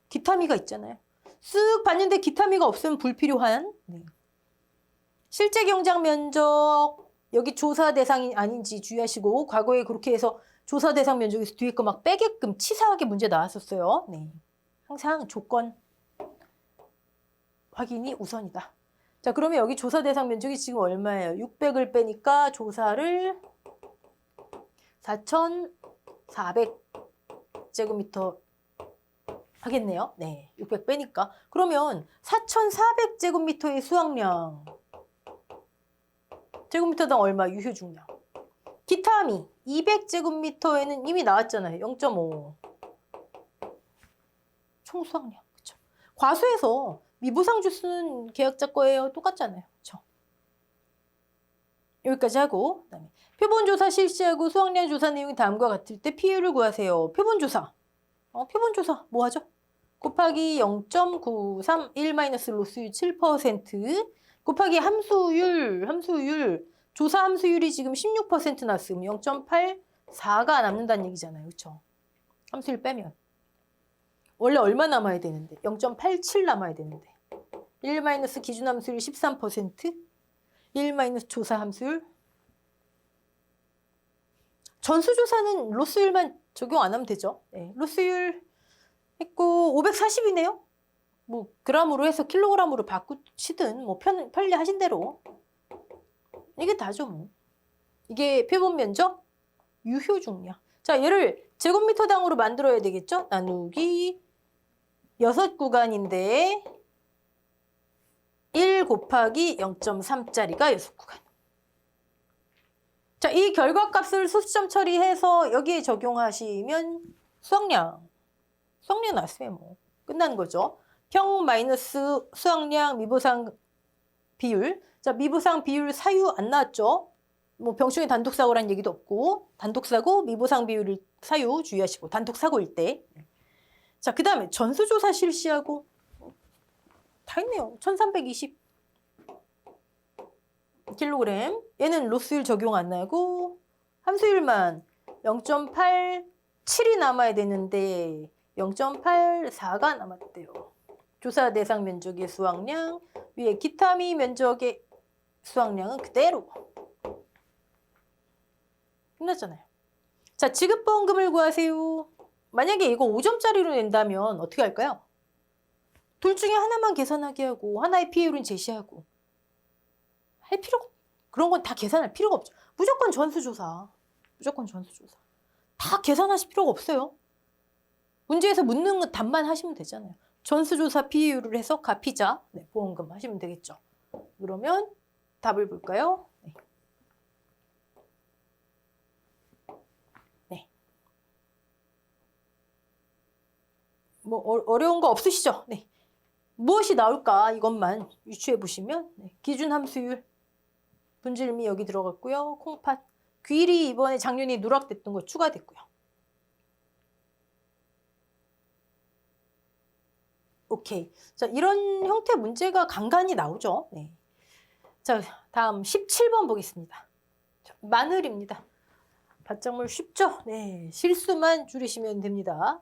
Speaker 1: 기타미가 있잖아요. 쓱 봤는데 기타미가 없으면 불필요한. 네. 실제 경작 면적 여기 조사 대상이 아닌지 주의하시고 과거에 그렇게 해서 조사 대상 면적에서 뒤에 거 막 빼게끔 치사하게 문제 나왔었어요. 네. 항상 조건 확인이 우선이다. 자, 그러면 여기 조사 대상 면적이 지금 얼마예요? 600을 빼니까 조사를 4,400제곱미터 하겠네요. 네, 600 빼니까. 그러면 4,400제곱미터의 수확량. 제곱미터당 얼마? 유효 중량. 기타미 200제곱미터에는 이미 나왔잖아요. 0.5. 총 수확량. 그렇죠? 과수에서 미부상 주수는 계약자 거예요. 똑같잖아요. 그렇죠? 여기까지 하고 그다음에 표본조사 실시하고 수확량 조사 내용이 다음과 같을 때 PU를 구하세요. 표본조사. 표본조사 뭐 하죠? 곱하기 0.931 마이너스 로스율 7% 곱하기 함수율 조사 함수율이 지금 16% 나왔으면 0.84가 남는다는 얘기잖아요. 그렇죠? 함수율 빼면 원래 얼마 남아야 되는데 0.87 남아야 되는데 1 마이너스 기준 함수율 13% 1 마이너스 조사 함수율 전수조사는 로스율만 적용 안 하면 되죠. 네, 로스율 했고 540이네요. 뭐 그람으로 해서 킬로그램으로 바꾸시든 뭐 편리하신 대로 이게 다죠 뭐. 이게 표본 면적 유효 중량. 자, 얘를 제곱미터당으로 만들어야 되겠죠? 나누기 6구간인데 1 곱하기 0.3짜리가 6구간. 자, 이 결과값을 소수점 처리해서 여기에 적용하시면 수확량 나왔어요. 뭐 끝난 거죠. 평 마이너스 수확량 미보상 비율. 자, 미보상 비율 사유 안 나왔죠? 뭐 병충해 단독사고라는 얘기도 없고 단독사고 미보상 비율을 사유 주의하시고 단독사고일 때. 자, 그 다음에 전수조사 실시하고 다 있네요. 1320 킬로그램. 얘는 로스율 적용 안 나고 함수율만 0.87이 남아야 되는데 0.84가 남았대요. 조사 대상 면적의 수확량 위에 기타미 면적의 수확량은 그대로. 끝났잖아요. 자, 지급보험금을 구하세요. 만약에 이거 5점짜리로 낸다면 어떻게 할까요? 둘 중에 하나만 계산하게 하고 하나의 피해율은 제시하고 할 필요가 그런 건 다 계산할 필요가 없죠. 무조건 전수조사. 다 계산하실 필요가 없어요. 문제에서 묻는 답만 하시면 되잖아요. 전수조사 피해율을 해서 가피자 보험금 하시면 되겠죠. 그러면 답을 볼까요? 네. 뭐 어려운 거 없으시죠? 네. 무엇이 나올까 이것만 유추해 보시면 기준 함수율 분질미 여기 들어갔고요. 콩팥 귀리 이번에 작년에 누락됐던 거 추가됐고요. 오케이. 자, 이런 형태 문제가 간간히 나오죠. 네. 자, 다음 17번 보겠습니다. 자, 마늘입니다. 밭작물 쉽죠? 네. 실수만 줄이시면 됩니다.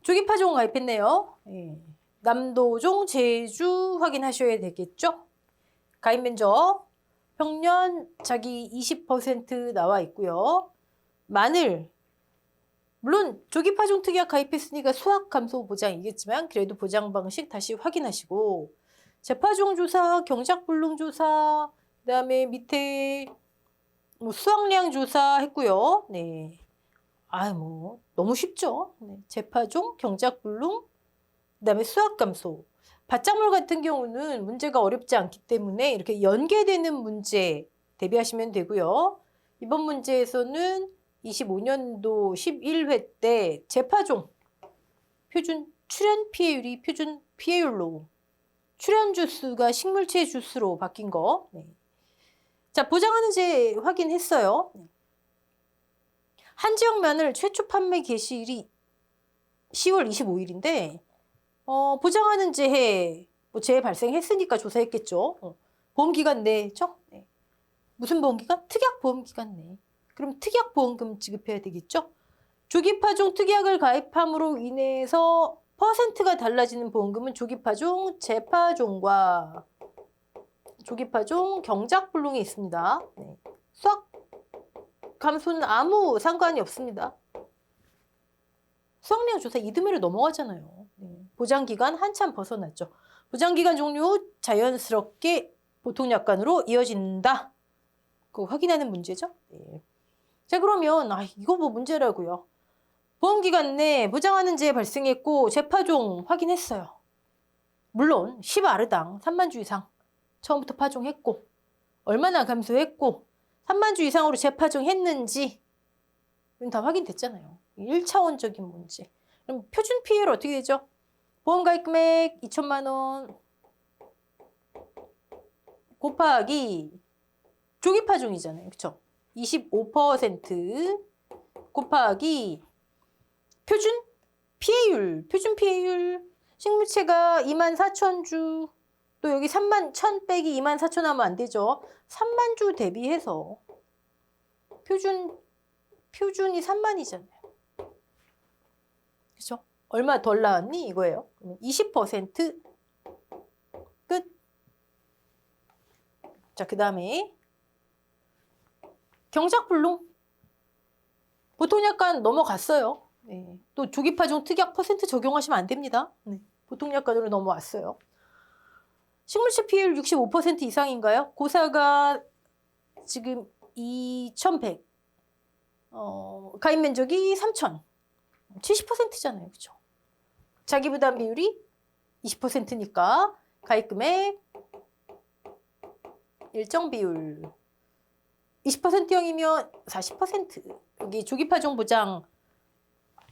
Speaker 1: 조기파종 가입했네요. 네. 남도종, 제주 확인하셔야 되겠죠? 가입 면적 평년 자기 20% 나와 있고요. 마늘 물론 조기파종 특약 가입했으니까 수확 감소 보장이겠지만 그래도 보장 방식 다시 확인하시고 재파종 조사, 경작 불능 조사, 그다음에 밑에 뭐 수확량 조사 했고요. 네. 뭐 너무 쉽죠. 네. 재파종, 경작 불능, 그다음에 수확 감소. 밭작물 같은 경우는 문제가 어렵지 않기 때문에 이렇게 연계되는 문제 대비하시면 되고요. 이번 문제에서는 25년도 11회 때 재파종 표준 출현 피해율이 표준 피해율로 출현 주수가 식물체 주수로 바뀐 거. 네. 자, 보장하는지 확인했어요. 한지역 마늘 최초 판매 개시일이 10월 25일인데 보장하는 재해 뭐 재해 발생했으니까 조사했겠죠. 보험기간 내죠. 네. 무슨 보험기간? 특약보험기간 내. 그럼 특약보험금 지급해야 되겠죠. 조기파종 특약을 가입함으로 인해서 퍼센트가 달라지는 보험금은 조기파종, 재파종과 조기파종, 경작불능이 있습니다. 네. 수학 감소는 아무 상관이 없습니다. 수학량 조사 이듬해로 넘어가잖아요. 네. 보장기간 한참 벗어났죠. 보장기간 종료 후 자연스럽게 보통약관으로 이어진다. 그거 확인하는 문제죠. 네. 자, 그러면 이거 뭐 문제라고요. 보험기간 내 보장하는 재해 발생했고 재파종 확인했어요. 물론 10아르당 3만 주 이상 처음부터 파종했고 얼마나 감소했고 3만 주 이상으로 재파종했는지 이건 다 확인됐잖아요. 1차원적인 문제. 그럼 표준 피해율 어떻게 되죠? 보험가입 금액 2천만 원 곱하기 조기파종이잖아요. 그쵸? 25% 곱하기 표준 피해율. 식물체가 24,000주. 또 여기 3만 1,000 빼기 24,000 하면 안 되죠. 3만 주 대비해서 표준이 3만이잖아요. 그죠? 얼마 덜 나왔니? 이거예요. 20% 끝. 자, 그 다음에 경작불능. 보통약관 넘어갔어요. 네. 또 조기파종 특약 퍼센트 적용하시면 안 됩니다. 네. 보통약관으로 넘어왔어요. 식물체 피해율 65% 이상인가요? 고사가 지금 2,100. 가입 면적이 3,000. 70%잖아요. 그렇죠? 자기 부담 비율이 20%니까 가입 금액 일정 비율 20%형이면 40%. 여기 조기파종 보장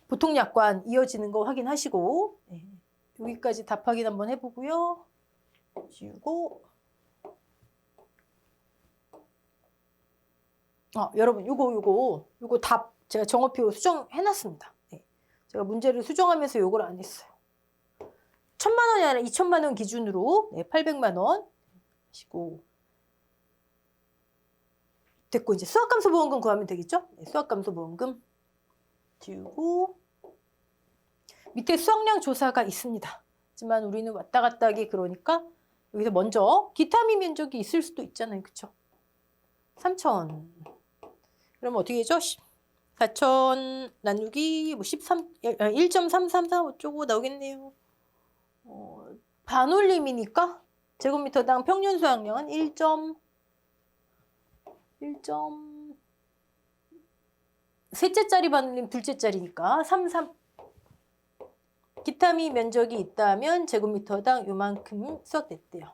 Speaker 1: 보통약관 이어지는 거 확인하시고 네. 여기까지 답 확인 한번 해보고요. 지우고 여러분 요거 답 제가 정어표 수정해놨습니다. 네. 제가 문제를 수정하면서 요걸 안 했어요. 1,000만 원이 아니라 2,000만 원 기준으로 네, 800만 원 하시고 됐고 이제 수학감소보험금 구하면 되겠죠? 네, 수학감소보험금 지우고 밑에 수확량 조사가 있습니다. 하지만 우리는 왔다 갔다 하기 그러니까 여기서 먼저 기타미 면적이 있을 수도 있잖아요. 그쵸? 3,000. 그럼 어떻게 되죠? 4,000 나누기 뭐 1.333 어쩌고 나오겠네요. 반올림이니까 제곱미터당 평균 수확량은 1. 셋째짜리 반올림 둘째짜리니까 33. 기타미 면적이 있다면 제곱미터당 요만큼 수확됐대요.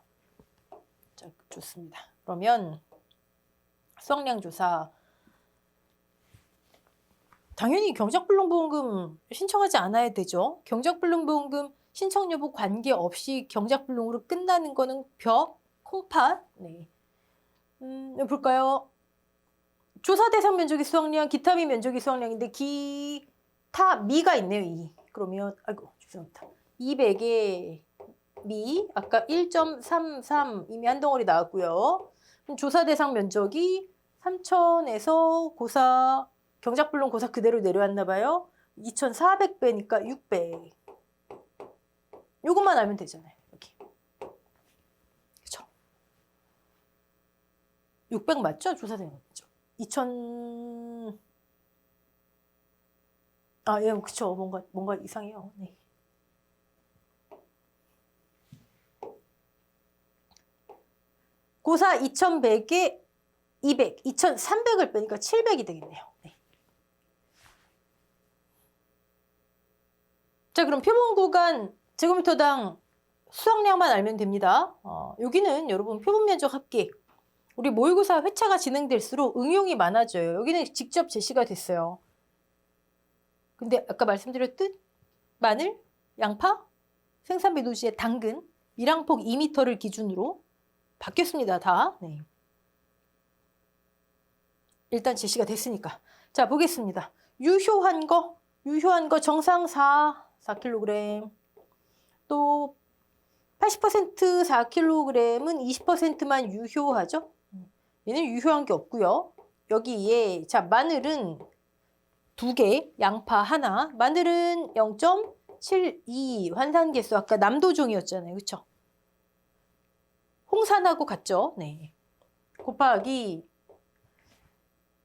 Speaker 1: 자, 좋습니다. 그러면 수확량 조사 당연히 경작불능보험금 신청하지 않아야 되죠. 경작불능보험금 신청 여부 관계없이 경작불능으로 끝나는 거는 벽, 콩팥. 네. 볼까요? 조사 대상 면적이 수확량, 기타미 면적이 수확량인데 기타미가 있네요. 2. 그러면 아이고 죄송합니다. 200에 미 아까 1.33 이미 한 덩어리 나왔고요. 조사 대상 면적이 3,000에서 고사 경작불능 고사 그대로 내려왔나 봐요. 2,400배니까 600. 요것만 알면 되잖아요. 여기. 그쵸? 600 맞죠? 조사 대상 면적. 2,000 예, 그쵸. 뭔가 이상해요. 네. 고사 2,100에 200, 2,300을 빼니까 700이 되겠네요. 네. 자, 그럼 표본 구간 제곱미터당 수확량만 알면 됩니다. 여기는 여러분 표본 면적 합계. 우리 모의고사 회차가 진행될수록 응용이 많아져요. 여기는 직접 제시가 됐어요. 근데 아까 말씀드렸듯 마늘, 양파, 생산배 노지의 당근, 밀항폭 2m를 기준으로 바뀌었습니다. 다. 네. 일단 제시가 됐으니까. 자, 보겠습니다. 유효한 거 정상 4kg. 또 80% 4kg은 20%만 유효하죠. 얘는 유효한 게 없고요. 여기에 자 마늘은 2개, 양파 하나. 마늘은 0.72 환산계수 아까 남도종이었잖아요. 그렇죠? 홍산하고 같죠? 네. 곱하기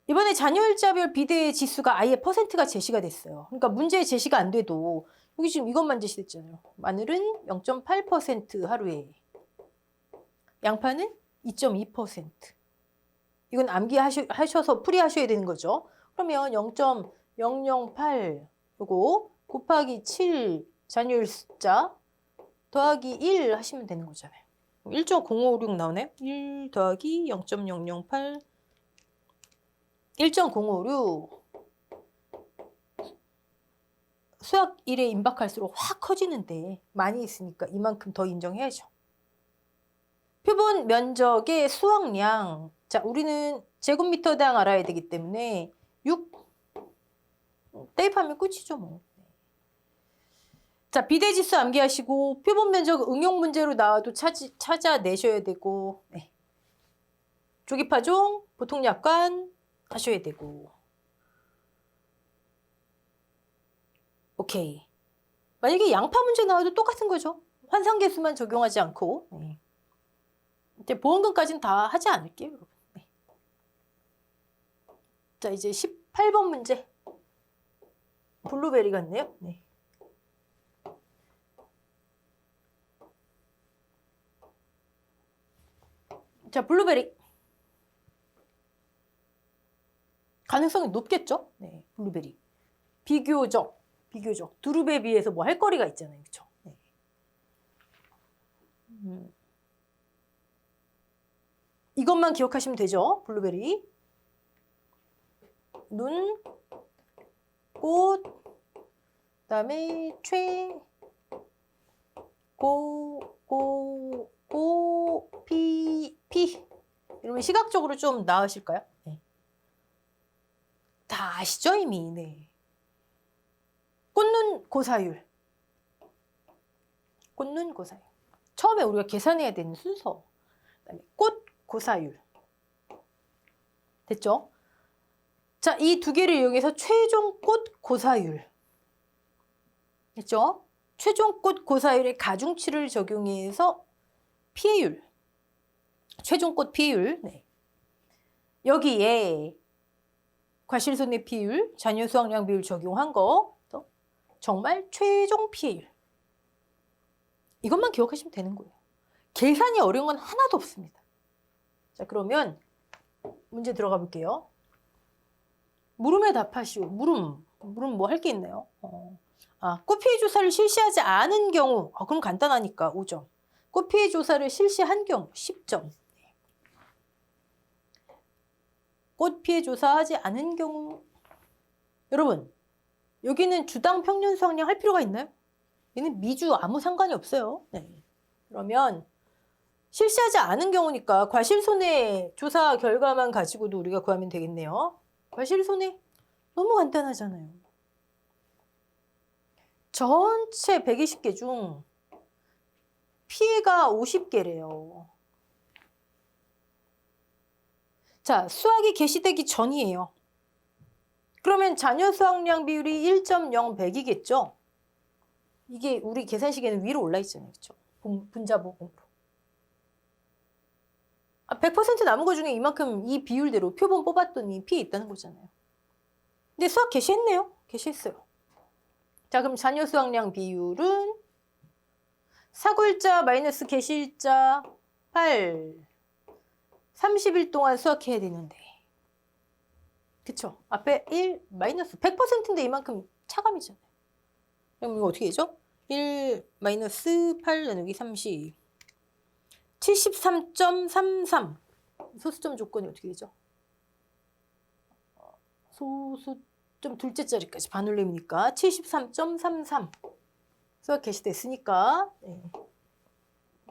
Speaker 1: 이번에 잔여일자별 비대 지수가 아예 퍼센트가 제시가 됐어요. 그러니까 문제에 제시가 안 돼도 여기 지금 이것만 제시됐잖아요. 마늘은 0.8% 하루에. 양파는 2.2%. 이건 암기하셔서 풀이하셔야 되는 거죠. 그러면 0.008 요거 곱하기 7 잔여일 숫자 더하기 1 하시면 되는 거잖아요. 1.056 나오네. 1 더하기 0.008 1.056 수학 1에 임박할수록 확 커지는데 많이 있으니까 이만큼 더 인정해야죠. 표본 면적의 수확량. 자, 우리는 제곱미터당 알아야 되기 때문에 6 대입하면 끝이죠 뭐. 자, 비대지수 암기하시고 표본 면적 응용 문제로 나와도 찾아내셔야 되고 네. 조기파종, 보통약관 하셔야 되고 오케이. 만약에 양파 문제 나와도 똑같은 거죠. 환상계수만 적용하지 않고 네. 이제 보험금까지는 다 하지 않을게요. 여러분. 네. 자, 이제 18번 문제. 블루베리 같네요. 네. 자, 블루베리. 가능성이 높겠죠? 네, 블루베리. 비교적. 두릅에 비해서 뭐 할 거리가 있잖아요. 그렇죠? 네. 이것만 기억하시면 되죠? 블루베리. 눈, 꽃, 그다음에 피, 이러면 시각적으로 좀 나으실까요? 네. 다 아시죠 이미. 네. 꽃눈 고사율. 처음에 우리가 계산해야 되는 순서. 그다음에 꽃 고사율. 됐죠? 자, 이 두 개를 이용해서 최종 꽃 고사율. 됐죠? 최종 꽃 고사율의 가중치를 적용해서 피해율. 최종 꽃 피해율. 네. 여기에 과실손해 피해율, 잔여 수확량 비율 적용한 거. 정말 최종 피해율. 이것만 기억하시면 되는 거예요. 계산이 어려운 건 하나도 없습니다. 자, 그러면 문제 들어가 볼게요. 물음에 답하시오. 물음 뭐 할 게 있나요? 꽃피해 조사를 실시하지 않은 경우. 그럼 간단하니까 5점. 꽃피해 조사를 실시한 경우 10점. 꽃피해 조사하지 않은 경우. 여러분, 여기는 주당 평균 수확량 할 필요가 있나요? 얘는 미주 아무 상관이 없어요. 네. 그러면 실시하지 않은 경우니까 과실손해 조사 결과만 가지고도 우리가 구하면 되겠네요. 과실손해 너무 간단하잖아요. 전체 120개 중 피해가 50개래요. 자, 수학이 개시되기 전이에요. 그러면 잔여 수확량 비율이 1.0 100이겠죠? 이게 우리 계산식에는 위로 올라 있잖아요. 그렇죠? 분자보험으로. 100% 남은 거 중에 이만큼 이 비율대로 표본 뽑았더니 피해 있다는 거잖아요. 근데 수학 개시했네요. 개시했어요. 자, 그럼 잔여 수확량 비율은 사고일자 마이너스 개시일자 8. 30일 동안 수학해야 되는데. 그쵸? 앞에 1 마이너스 100%인데 이만큼 차감이잖아요. 그럼 이거 어떻게 되죠? 1 마이너스 8 나누기 30. 73.33. 소수점 조건이 어떻게 되죠? 소수점 둘째 자리까지 반올림이니까 73.33. 수학 개시됐으니까 네.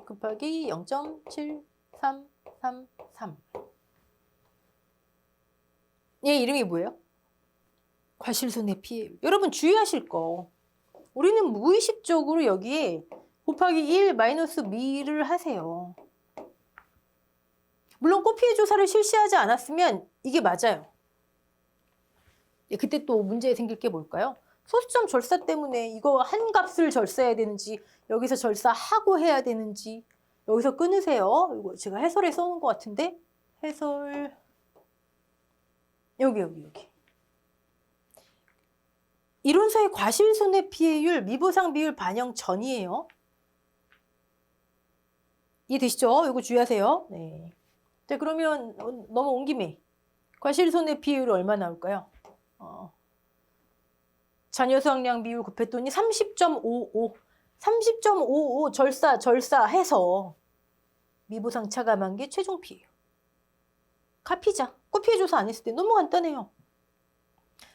Speaker 1: 곱하기 0.7333. 얘 이름이 뭐예요? 과실손해 피해. 여러분 주의하실 거. 우리는 무의식적으로 여기에 곱하기 1 마이너스 미를 하세요. 물론 꽃피해 조사를 실시하지 않았으면 이게 맞아요. 그때 또 문제 생길 게 뭘까요? 소수점 절사 때문에 이거 한 값을 절사해야 되는지 여기서 절사하고 해야 되는지 여기서 끊으세요. 이거 제가 해설에 써놓은 것 같은데 해설 여기 이론서의 과실손해피해율 미보상 비율 반영 전이에요. 이해되시죠? 이거 주의하세요. 네. 자, 그러면 넘어온 김에 과실손해피해율이 얼마 나올까요? 자녀 수학량 비율 곱했더니 30.55. 30.55 절사해서 미보상 차감한 게 최종 피해요. 카피자. 꽃피해 조사 안 했을 때 너무 간단해요.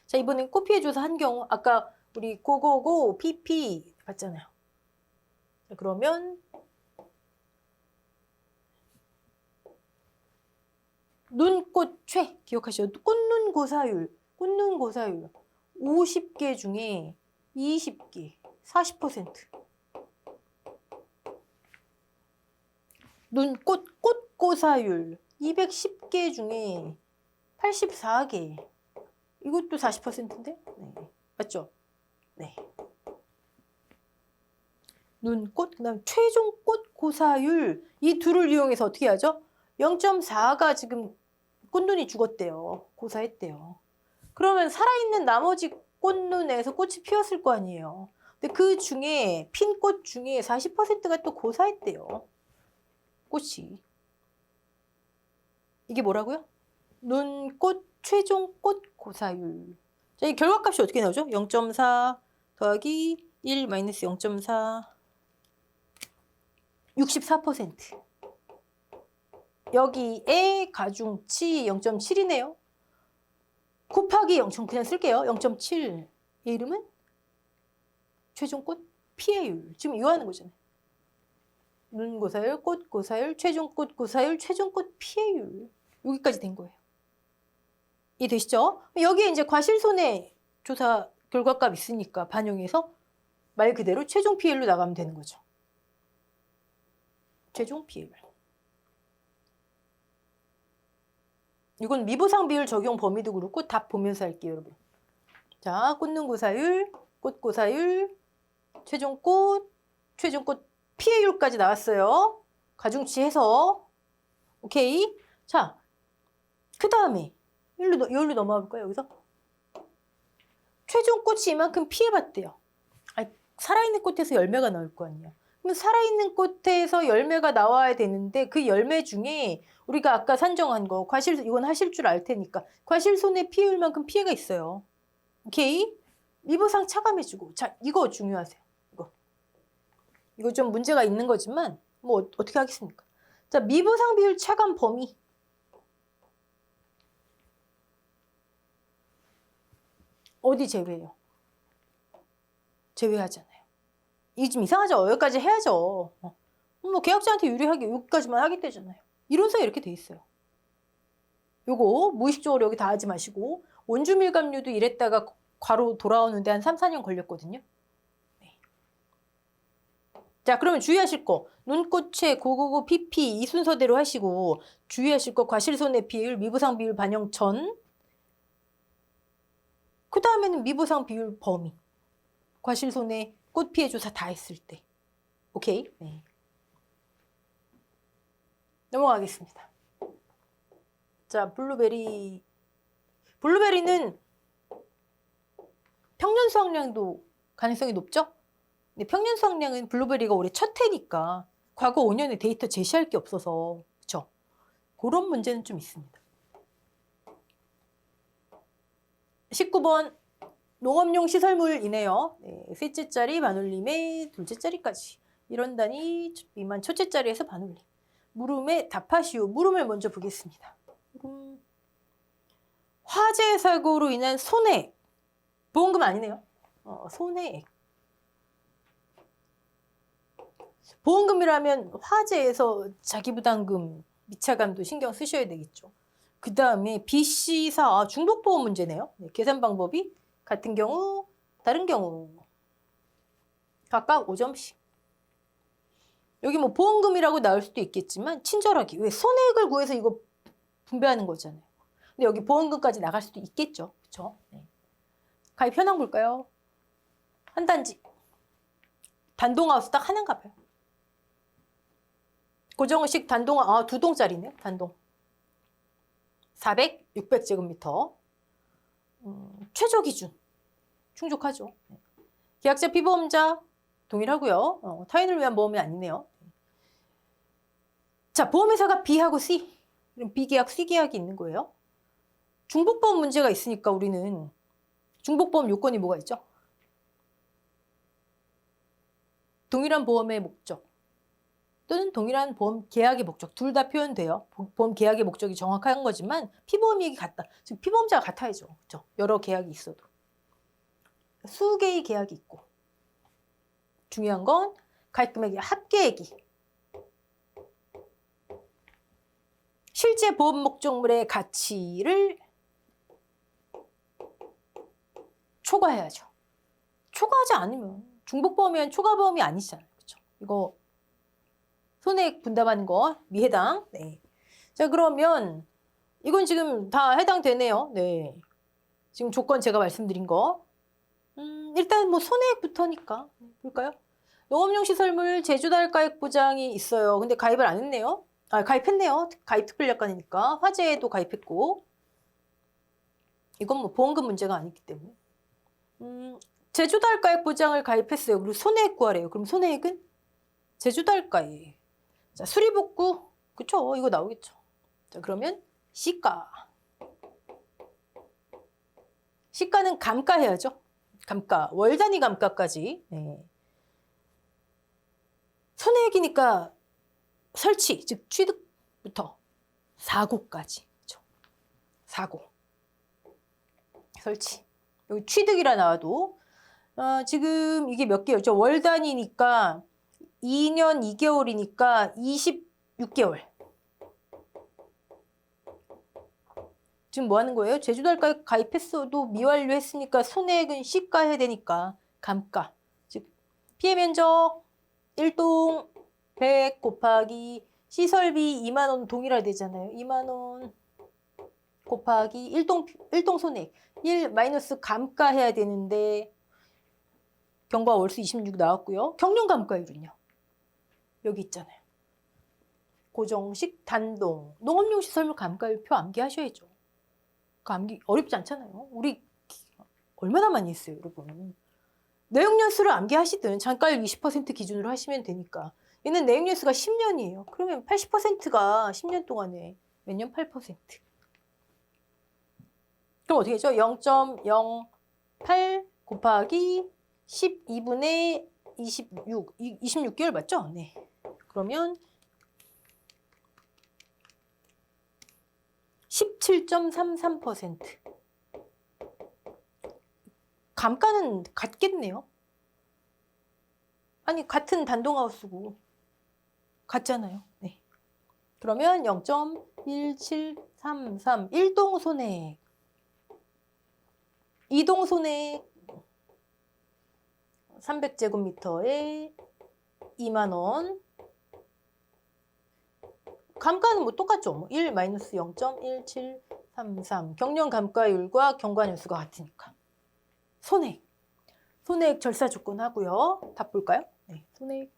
Speaker 1: 자, 이번엔 꽃피해 조사 한 경우 아까 우리 고고고 PP 봤잖아요. 자, 그러면 눈꽃최 기억하시죠? 꽃눈 고사율 50개 중에 20개 40%. 눈꽃 꽃고사율 210개 중에 84개. 이것도 40%인데? 네. 맞죠? 네. 눈꽃, 그다음 최종 꽃 고사율 이 둘을 이용해서 어떻게 하죠? 0.4가 지금 꽃눈이 죽었대요. 고사했대요. 그러면 살아있는 나머지 꽃눈에서 꽃이 피었을 거 아니에요. 근데 그 중에 핀 꽃 중에 40%가 또 고사했대요. 꽃이. 이게 뭐라고요? 눈꽃 최종 꽃 고사율. 자, 이 결과값이 어떻게 나오죠? 0.4 더하기 1 마이너스 0.4 64%. 여기에 가중치 0.7이네요. 곱하기 0. 그냥 쓸게요. 0.7. 이 이름은 최종 꽃 피해율. 지금 이거 하는 거잖아요. 눈 고사율, 꽃 고사율, 최종 꽃 고사율, 최종 꽃 피해율. 여기까지 된 거예요. 이해되시죠? 여기에 이제 과실손해 조사 결과값 있으니까 반영해서 말 그대로 최종 피해율로 나가면 되는 거죠. 최종 피해율. 이건 미보상 비율 적용 범위도 그렇고 답 보면서 할게요, 여러분. 자, 꽃눈 고사율, 꽃 고사율, 최종 꽃 피해율까지 나왔어요. 가중치 해서. 오케이. 자, 그 다음에 여기로 넘어가 볼까요, 여기서? 최종 꽃이 이만큼 피해봤대요. 아니, 살아있는 꽃에서 열매가 나올 거 아니에요. 그럼 살아있는 꽃에서 열매가 나와야 되는데 그 열매 중에 우리가 아까 산정한 거 이건 하실 줄 알 테니까 과실손해 피해율만큼 피해가 있어요. 오케이? 미보상 차감해주고. 자, 이거 중요하세요. 이거 좀 문제가 있는 거지만 뭐 어떻게 하겠습니까? 자, 미보상 비율 차감 범위. 어디 제외해요? 제외하잖아요. 이게 좀 이상하죠? 여기까지 해야죠. 뭐 계약자한테 유리하게 여기까지만 하겠다잖아요. 이론서에 이렇게 돼 있어요. 요거 무의식적으로 여기 다 하지 마시고 원주밀감류도 이랬다가 괄호 돌아오는데 한 3, 4년 걸렸거든요. 네. 자, 그러면 주의하실 거 눈꽃채, 고고고, PP 이 순서대로 하시고 주의하실 거 과실손해 비율, 미보상 비율 반영 전. 그 다음에는 미보상 비율 범위. 과실손해 꽃피해 조사 다 했을 때. 오케이? 네. 넘어가겠습니다. 자, 블루베리는 평년 수확량도 가능성이 높죠? 근데 평년 수확량은 블루베리가 올해 첫 해니까 과거 5년의 데이터 제시할 게 없어서 그렇죠? 그런 문제는 좀 있습니다. 19번 농업용 시설물이네요. 네, 셋째 자리 반올림에 둘째 자리까지. 이런 단위 미만 첫째 자리에서 반올림. 물음에 답하시오. 물음을 먼저 보겠습니다. 화재 사고로 인한 손해액. 보험금 아니네요. 손해액. 보험금이라면 화재에서 자기부담금, 미차감도 신경 쓰셔야 되겠죠. 그 다음에 BC사 중독보험 문제네요. 네, 계산 방법이 같은 경우, 다른 경우 각각 5점씩. 여기 뭐 보험금이라고 나올 수도 있겠지만 친절하게 왜 손해액을 구해서 이거 분배하는 거잖아요. 근데 여기 보험금까지 나갈 수도 있겠죠. 그렇죠? 네. 가입 현황 볼까요? 한 단지. 단동하우스 딱 하나인가 봐요. 고정식 단동, 두 동짜리네요. 단동. 400, 600제곱미터. 최저 기준. 충족하죠. 네. 계약자, 피보험자 동일하고요. 타인을 위한 보험이 아니네요. 자, 보험회사가 B하고 C. 그럼 B계약, C계약이 있는 거예요. 중복보험 문제가 있으니까 우리는 중복보험 요건이 뭐가 있죠? 동일한 보험의 목적 또는 동일한 보험 계약의 목적 둘 다 표현돼요. 보험 계약의 목적이 정확한 거지만 피보험액이 같다. 즉 피보험자가 같아야죠. 그렇죠? 여러 계약이 있어도. 수개의 계약이 있고 중요한 건 가입금액의 합계액이 실제 보험 목적물의 가치를 초과해야죠. 초과하지 않으면 중복보험이면 초과보험이 아니잖아요. 그렇죠? 이거 손해액 분담하는 거 미해당. 네. 자, 그러면 이건 지금 다 해당되네요. 네. 지금 조건 제가 말씀드린 거. 일단 뭐 손해액부터니까 볼까요? 농업용 시설물 제조달가액 보장이 있어요. 근데 가입을 안 했네요. 가입했네요. 가입 특별약관이니까 화재에도 가입했고 이건 뭐 보험금 문제가 아니기 때문에 제조달가액 보장을 가입했어요. 그리고 손해액 구하래요. 그럼 손해액은 제조달가액. 자, 수리복구 그쵸? 이거 나오겠죠. 자, 그러면 시가. 시가는 감가해야죠. 감가, 월 단위 감가까지. 네. 손해액이니까 설치, 즉 취득부터 사고까지. 그렇죠? 사고. 설치. 여기 취득이라 나와도 지금 이게 몇 개월죠? 월 단위니까 2년 2개월이니까 26개월. 지금 뭐 하는 거예요? 제조달가액 가입했어도 미완료했으니까 손해액은 시가해야 되니까 감가. 즉 피해 면적 1동 100 곱하기 시설비 2만 원 동일화 되잖아요. 2만 원 곱하기 1동 손해액 1 마이너스 감가해야 되는데 경과 월수 26 나왔고요. 경영 감가율은요. 여기 있잖아요. 고정식 단동 농업용 시설물 감가율 표 암기하셔야죠. 그 암기 어렵지 않잖아요. 우리 얼마나 많이 했어요, 여러분. 내용연수를 암기하시든 단가율 20% 기준으로 하시면 되니까. 얘는 내용연수가 10년이에요. 그러면 80%가 10년 동안에 몇 년 8%. 그럼 어떻게 되죠? 0.08 곱하기 12분의 26개월 맞죠? 네. 그러면 17.33%. 감가는 같겠네요. 아니 같은 단동하우스고 같잖아요. 네. 그러면 0.1733 1동 손해액 2동 손해액 300제곱미터에 2만 원. 감가는 뭐 똑같죠. 1 마이너스 0.1733 경영 감가율과 경과연수가 같으니까. 손해액. 손해액 절사 조건 하고요. 답 볼까요? 네, 손해액.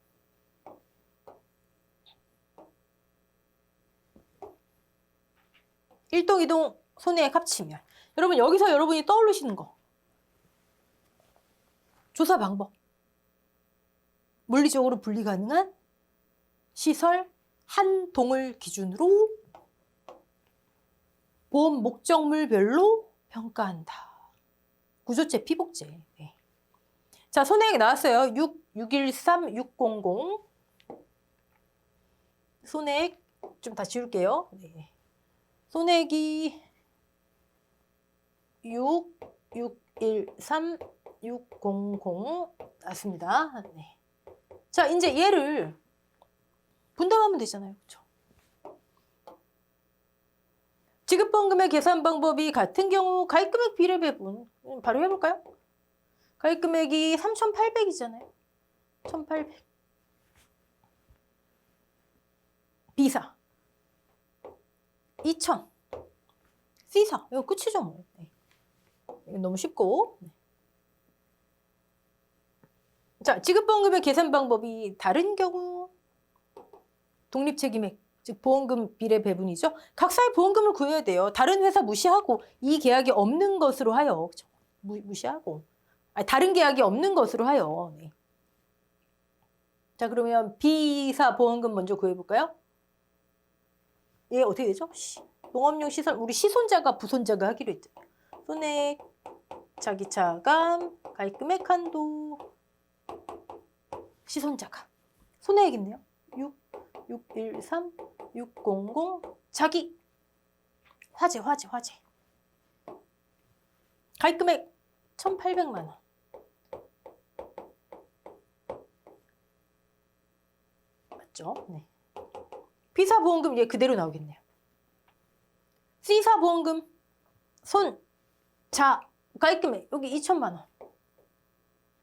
Speaker 1: 일동, 이동 손해액 합치면. 여러분 여기서 여러분이 떠올리시는 거. 조사 방법. 물리적으로 분리 가능한 시설 한 동을 기준으로 보험 목적물별로 평가한다. 구조체, 피복제. 네. 자, 손해액 나왔어요. 613, 600. 손해액 좀 다 지울게요. 네. 손해액이 613, 600 나왔습니다. 네. 자, 이제 얘를 분담하면 되잖아요. 그렇죠? 지급보험금의 계산 방법이 같은 경우 가입금액 비례 배분 바로 해볼까요? 가입금액이 3,800이잖아요. 1,800. B사 2,000. C사. 이거 끝이죠 뭐. 네. 이거 너무 쉽고. 네. 자, 지급보험금의 계산 방법이 다른 경우 독립책임액, 즉 보험금 비례 배분이죠. 각사의 보험금을 구해야 돼요. 다른 회사 무시하고 이 계약이 없는 것으로 하여. 그렇죠? 무시하고. 아니, 다른 계약이 없는 것으로 하여. 네. 자, 그러면 B사 보험금 먼저 구해볼까요? 얘 어떻게 되죠? 농업용 시설, 우리 시손자가 부손자가 하기로 했잖아요. 손액, 자기차감, 가입금액 한도, 시손자가. 손해액이네요. 613, 600, 자기. 화재. 가입금액 1,800만 원. 맞죠? 네. B사 보험금 얘 그대로 나오겠네요. C사 보험금 손, 자, 가입금액 여기 2,000만 원.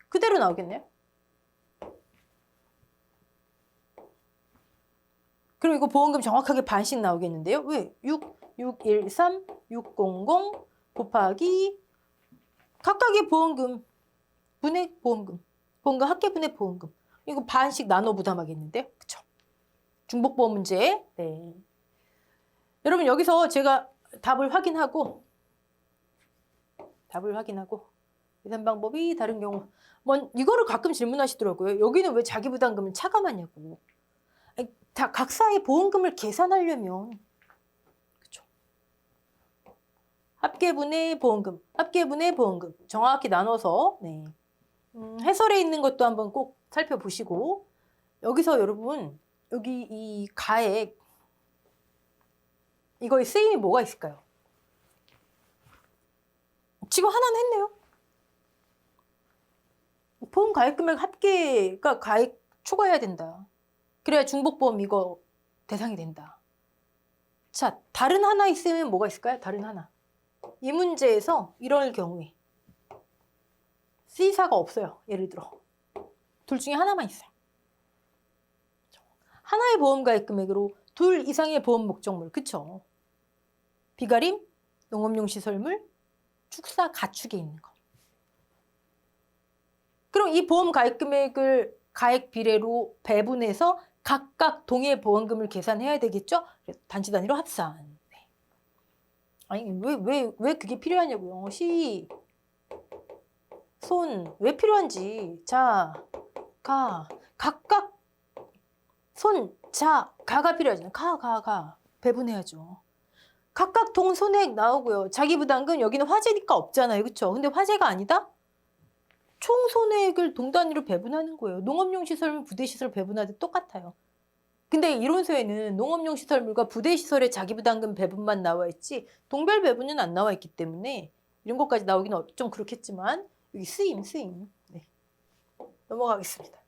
Speaker 1: 그대로 나오겠네요. 그럼 이거 보험금 정확하게 반씩 나오겠는데요. 왜? 613, 600 곱하기 각각의 보험금, 분액 보험금, 보험금 합계 분액 보험금. 이거 반씩 나눠 부담하겠는데요. 그쵸? 중복보험 문제. 네. 여러분 여기서 제가 답을 확인하고 계산 방법이 다른 경우 이거를 가끔 질문하시더라고요. 여기는 왜 자기 부담금을 차감하냐고. 다 각사의 보험금을 계산하려면 그쵸? 합계분의 보험금 정확히 나눠서 네. 해설에 있는 것도 한번 꼭 살펴보시고 여기서 여러분 여기 이 가액 이거의 쓰임이 뭐가 있을까요? 지금 하나는 했네요. 보험 가입금액 합계가 가액 초과해야 된다. 그래야 중복보험 이거 대상이 된다. 자, 다른 하나 있으면 뭐가 있을까요? 다른 하나. 이 문제에서 이럴 경우에 C사가 없어요. 예를 들어. 둘 중에 하나만 있어요. 하나의 보험 가입 금액으로 둘 이상의 보험 목적물. 그쵸? 비가림, 농업용 시설물, 축사, 가축에 있는 거. 그럼 이 보험 가입 금액을 가액 비례로 배분해서 각각 동의 보험금을 계산해야 되겠죠? 단지 단위로 합산. 네. 아니 왜 그게 필요하냐고요. 손 왜 필요한지. 자, 가 각각 손, 자, 가가 필요하잖아요. 가 배분해야죠. 각각 동 손해액 나오고요. 자기 부담금 여기는 화재니까 없잖아요. 그렇죠? 근데 화재가 아니다? 총 손해액을 동단위로 배분하는 거예요. 농업용 시설물, 부대시설 배분하듯 똑같아요. 근데 이론서에는 농업용 시설물과 부대시설의 자기부담금 배분만 나와 있지 동별 배분은 안 나와 있기 때문에 이런 것까지 나오기는 좀 그렇겠지만 여기 쓰임. 네. 넘어가겠습니다.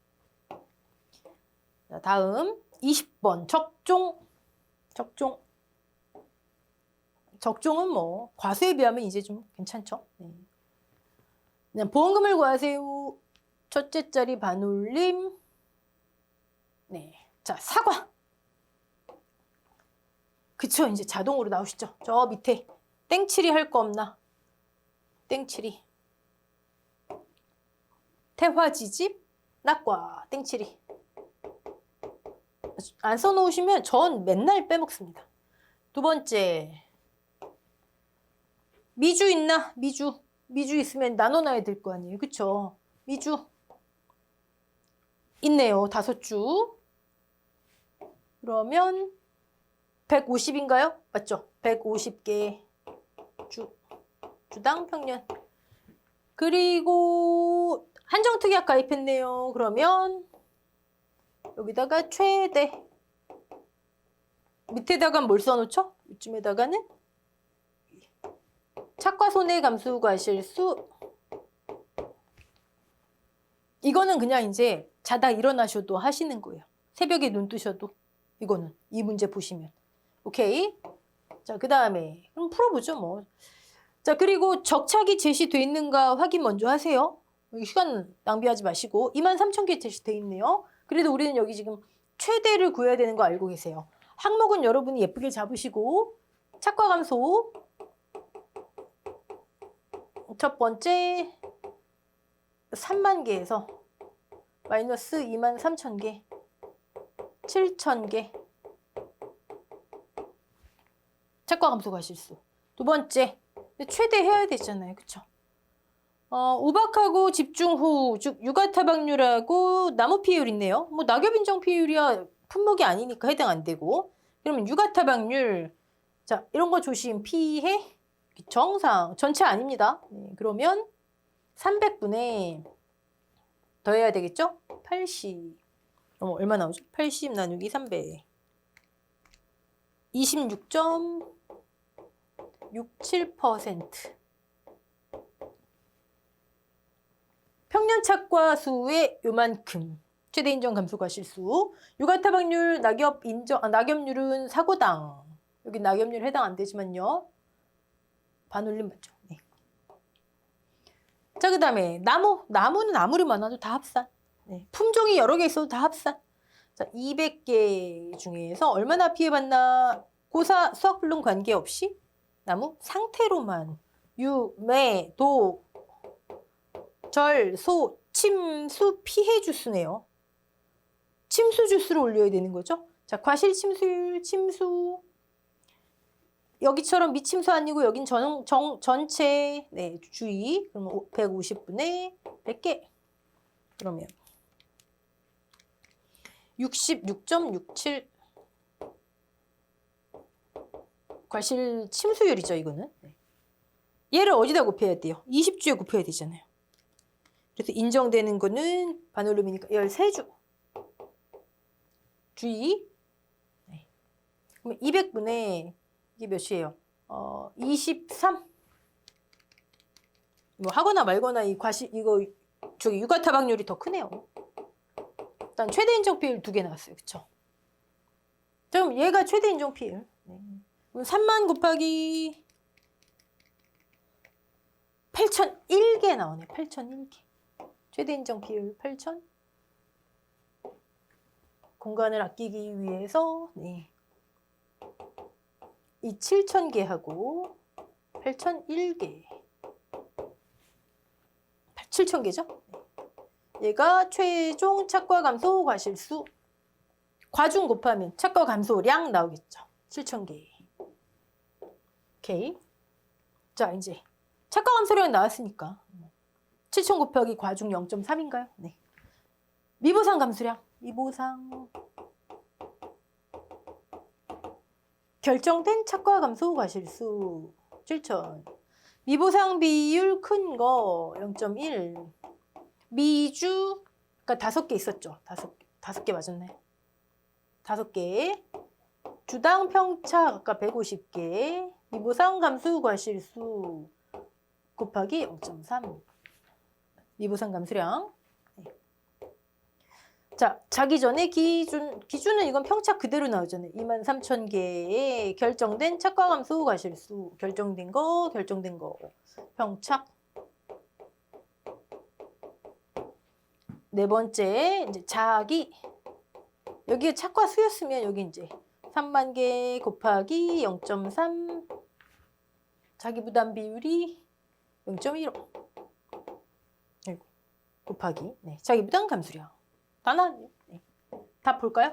Speaker 1: 자, 다음 20번 적종은 뭐 과수에 비하면 이제 좀 괜찮죠. 네. 그냥 보험금을 구하세요. 첫째 자리 반올림. 네. 자, 사과. 그쵸, 이제 자동으로 나오시죠. 저 밑에 땡칠이 할 거 없나? 땡칠이. 태화지집, 낙과, 땡칠이. 안 써놓으시면 전 맨날 빼먹습니다. 두 번째. 미주 있나? 미주 있으면 나눠놔야 될 거 아니에요. 그쵸? 미주. 있네요. 5주. 그러면 150인가요? 맞죠? 150개 주당 평년. 그리고 한정특약 가입했네요. 그러면 여기다가 최대. 밑에다가 뭘 써놓죠? 이쯤에다가는 착과 손해 감수 과실수. 이거는 그냥 이제 자다 일어나셔도 하시는 거예요. 새벽에 눈 뜨셔도. 이거는 이 문제 보시면. 오케이. 자, 그 다음에 그럼 풀어보죠 뭐. 자, 그리고 적착이 제시돼 있는가 확인 먼저 하세요. 시간 낭비하지 마시고 23,000개 제시돼 있네요. 그래도 우리는 여기 지금 최대를 구해야 되는 거 알고 계세요. 항목은 여러분이 예쁘게 잡으시고 착과 감소 첫 번째 3만 개에서 마이너스 2만 3천 개, 7천 개 착과 감소 과실수. 두 번째 최대 해야 되잖아요. 그쵸? 우박하고 집중 후, 즉 유가타박률하고 나무 피해율 있네요. 뭐 낙엽 인정 피해율이야 품목이 아니니까 해당 안 되고. 그러면 유가타박률, 자 이런 거 조심. 피해 정상 전체 아닙니다. 네, 그러면 300분의 더해야 되겠죠? 80. 얼마 나오죠? 80 나누기 300. 26.67%. 평년 착과 수의 요만큼. 최대 인정 감소 과실수. 유가타박률 낙엽률은 사고당. 여기 낙엽률 해당 안 되지만요. 반올림 맞죠? 네. 자, 그 다음에 나무는 아무리 많아도 다 합산. 네. 품종이 여러 개 있어도 다 합산. 자, 200개 중에서 얼마나 피해봤나? 고사, 수학, 불능 관계없이 나무 상태로만 유, 매, 도, 절, 소, 침수, 피해 주수네요. 침수 주수를 올려야 되는 거죠. 자, 과실 침수율, 침수. 여기처럼 미침수 아니고 여긴 전체 네, 주의. 그러면 150분의 100개. 그러면 66.67 과실 침수율이죠, 이거는. 네. 얘를 어디다 곱해야 돼요? 20주에 곱해야 되잖아요. 그래서 인정되는 거는 반올림이니까 13주. 주의. 네. 그러면 200분의 이게 몇이에요? 23. 뭐 하거나 말거나 저기 유가타박률이 더 크네요. 일단 최대 인정 피해율 2개 나왔어요. 그쵸? 그럼 얘가 최대 인정 피해율. 네. 그럼 3만 곱하기 8,001개 나오네. 8,001개. 최대 인정 피해율 8,000. 공간을 아끼기 위해서 네. 이 7,000개하고 8,001개. 7,000개죠? 얘가 최종 착과 감소 과실수. 과중 곱하면 착과 감소량 나오겠죠. 7,000개. 오케이. 자, 이제 착과 감소량 나왔으니까 7,000 곱하기 과중 0.3인가요? 네. 미보상 감소량. 미보상. 결정된 착과 감소 과실수 7,000. 미보상 비율 큰 거 0.1. 미주, 그러니까 5개 있었죠. 5개 맞았네. 5개. 주당 평착 아까 150개. 미보상 감소 과실수 곱하기 0.3. 미보상 감소량. 자, 자기 전에 기준은 이건 평착 그대로 나오잖아요. 23,000개의 결정된 착과 감소 과실수. 결정된 거. 평착. 네 번째, 이제 자기. 여기에 착과 수였으면 여기 이제 3만 개 곱하기 0.3. 자기 부담 비율이 0.15. 곱하기. 네, 자기 부담 감소량. 다 나왔네요. 네. 답 볼까요?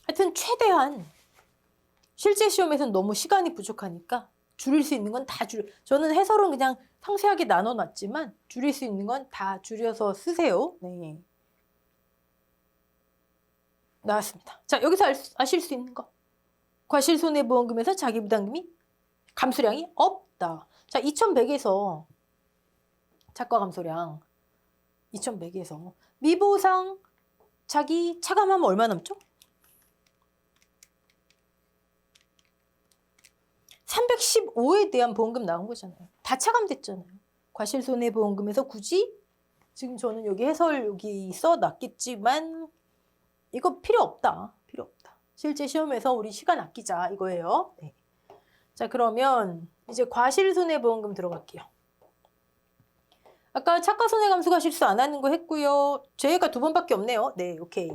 Speaker 1: 하여튼 최대한 실제 시험에서는 너무 시간이 부족하니까 줄일 수 있는 건 다 저는 해설은 그냥 상세하게 나눠놨지만 줄일 수 있는 건 다 줄여서 쓰세요. 네. 나왔습니다. 자, 여기서 아실 수 있는 거. 과실손해보험금에서 자기부담금이 감소량이 없다. 자, 2,100에서 착과 감소량 2,100에서 미보상 자기 차감하면 얼마 남죠? 315에 대한 보험금 나온 거잖아요. 다 차감됐잖아요. 과실손해보험금에서 굳이 지금 저는 여기 해설 여기 써놨겠지만 이거 필요 없다. 실제 시험에서 우리 시간 아끼자 이거예요. 네. 자, 그러면 이제 과실손해보험금 들어갈게요. 아까 착과 손해감수가 실수 안 하는 거 했고요. 죄가 2번밖에 없네요. 네, 오케이.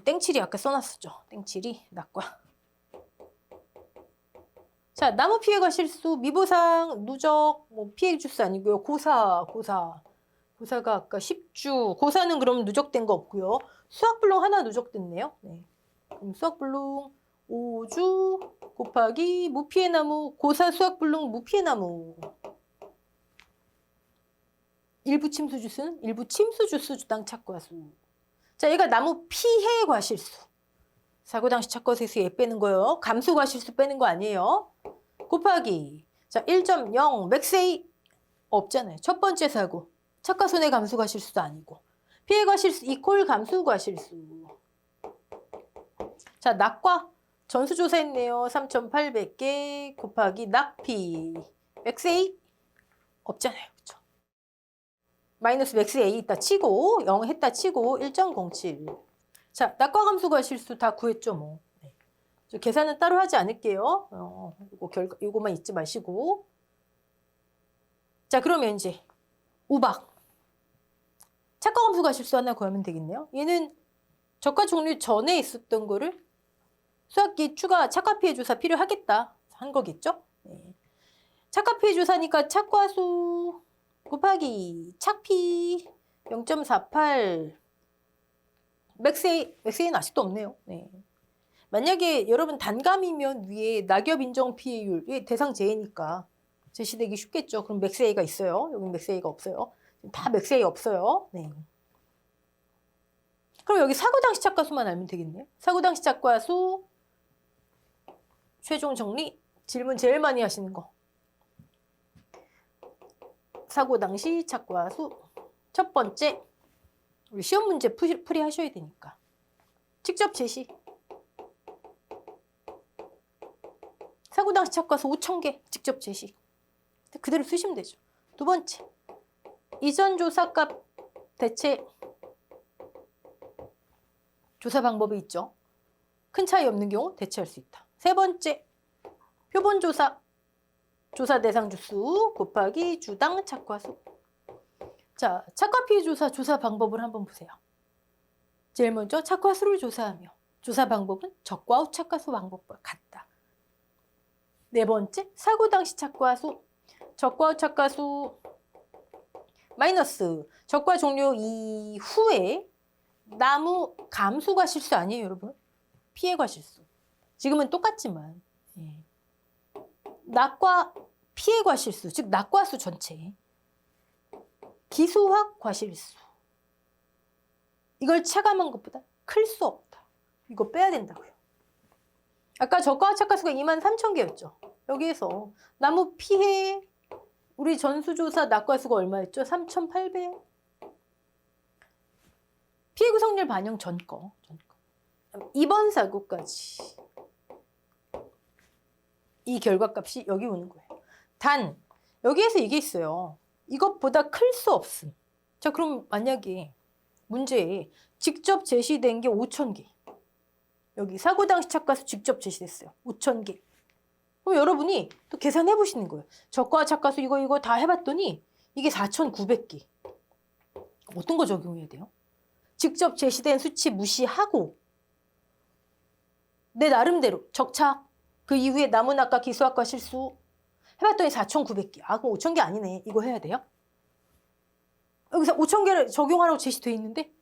Speaker 1: 땡칠이 아까 써놨었죠. 땡칠이 낙과. 자, 나무 피해가 실수, 미보상, 누적, 뭐 피해 주스 아니고요. 고사가 아까 10주. 고사는 그럼 누적된 거 없고요. 수학불능 하나 누적됐네요. 네. 그럼 수학불능 5주 곱하기 무피해 나무, 고사 수학불능 무피해 나무. 일부 침수 주수는 일부 침수 주수 주당 착과수. 자, 얘가 나무 피해 과실수. 사고 당시 착과수에서 얘 빼는 거예요. 감수 과실수 빼는 거 아니에요. 곱하기. 자, 1.0 맥세이 없잖아요. 첫 번째 사고. 착과 손해 감수 과실수도 아니고. 피해 과실수 이퀄 감수 과실수. 자, 낙과 전수조사했네요. 3,800개 곱하기 낙피. 맥세이 없잖아요. 그쵸? 마이너스 맥스 A 있다 치고 0 했다 치고 1.07. 자, 낙과 감수가 실수 다 구했죠 뭐. 네. 계산은 따로 하지 않을게요. 요거만 잊지 마시고. 자, 그러면 이제 우박. 착과 감수가 실수 하나 구하면 되겠네요. 얘는 저가 종류 전에 있었던 거를 수학기 추가 착과 피해 조사 필요하겠다 한 거겠죠? 네. 착과 피해 조사니까 착과수 곱하기 착피 0.48 맥세이는 아직도 없네요. 네. 만약에 여러분 단감이면 위에 낙엽 인정 피해율 대상 제해니까 제시되기 쉽겠죠. 그럼 맥세이가 있어요. 여기 맥세이가 없어요. 다 맥세이 없어요. 네. 그럼 여기 사고 당시 착과수만 알면 되겠네요. 사고 당시 착과수 최종 정리 질문 제일 많이 하시는 거. 사고 당시 착과수 첫 번째 우리 시험 문제 풀이 하셔야 되니까 직접 제시 사고 당시 착과수 5,000개 직접 제시 그대로 쓰시면 되죠. 두 번째 이전 조사값 대체 조사 방법이 있죠. 큰 차이 없는 경우 대체할 수 있다. 세 번째 표본 조사 조사 대상 주수 곱하기 주당 착과수. 자, 착과 피해 조사 방법을 한번 보세요. 제일 먼저 착과수를 조사하며 조사 방법은 적과 후 착과수 방법과 같다. 네 번째, 사고 당시 착과수 적과 후 착과수 마이너스 적과 종료 이후에 나무 감수가 실수 아니에요, 여러분? 피해가 실수. 지금은 똑같지만 낙과 피해 과실수, 즉 낙과수 전체. 기수학 과실수. 이걸 체감한 것보다 클 수 없다. 이거 빼야 된다고요. 아까 적과 착과수가 23,000개였죠. 여기에서 나무 피해 우리 전수조사 낙과수가 얼마였죠? 3,800. 피해 구성률 반영 전 거. 이번 사고까지. 이 결과값이 여기 오는 거예요. 단 여기에서 이게 있어요. 이것보다 클 수 없음. 자, 그럼 만약에 문제에 직접 제시된 게 5,000개. 여기 사고 당시 착과수 직접 제시됐어요. 5,000개. 그럼 여러분이 또 계산해 보시는 거예요. 적과 착과수 이거 다 해봤더니 이게 4,900개. 어떤 거 적용해야 돼요? 직접 제시된 수치 무시하고 내 나름대로 적착 그 이후에 나무낙과 기수학과 실수 해봤더니 4,900개. 아, 그럼 5,000개 아니네. 이거 해야 돼요? 여기서 5,000개를 적용하라고 제시되어 있는데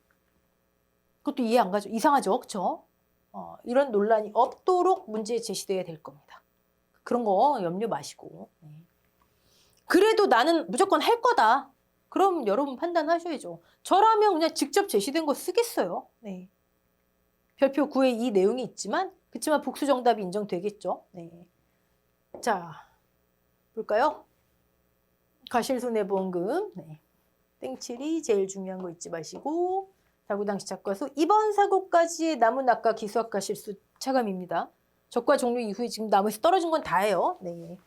Speaker 1: 그것도 이해 안 가죠. 이상하죠. 그렇죠? 이런 논란이 없도록 문제에 제시돼야 될 겁니다. 그런 거 염려 마시고. 그래도 나는 무조건 할 거다. 그럼 여러분 판단하셔야죠. 저라면 그냥 직접 제시된 거 쓰겠어요. 네. 별표 9에 이 내용이 있지만 그렇지만 복수 정답이 인정되겠죠. 네. 자, 볼까요? 과실손해보험금. 네. 땡칠이 제일 중요한 거 잊지 마시고 사고 당시 착과수 이번 사고까지의 나무낙과 기수학과 실수 차감입니다. 적과 종료 이후에 지금 나무에서 떨어진 건 다예요. 네.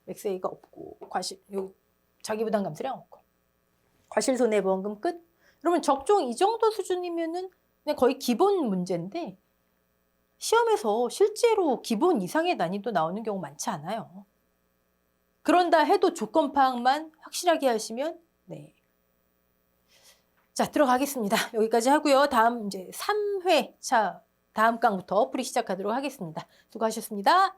Speaker 1: 맥세이가 없고 여기 자기부담 감수량 없고 과실손해보험금 끝. 그러면 적종 이 정도 수준이면은 그냥 거의 기본 문제인데 시험에서 실제로 기본 이상의 난이도 나오는 경우 많지 않아요. 그런다 해도 조건 파악만 확실하게 하시면 네. 자, 들어가겠습니다. 여기까지 하고요. 다음 이제 3회 차 다음 강부터 풀이 시작하도록 하겠습니다. 수고하셨습니다.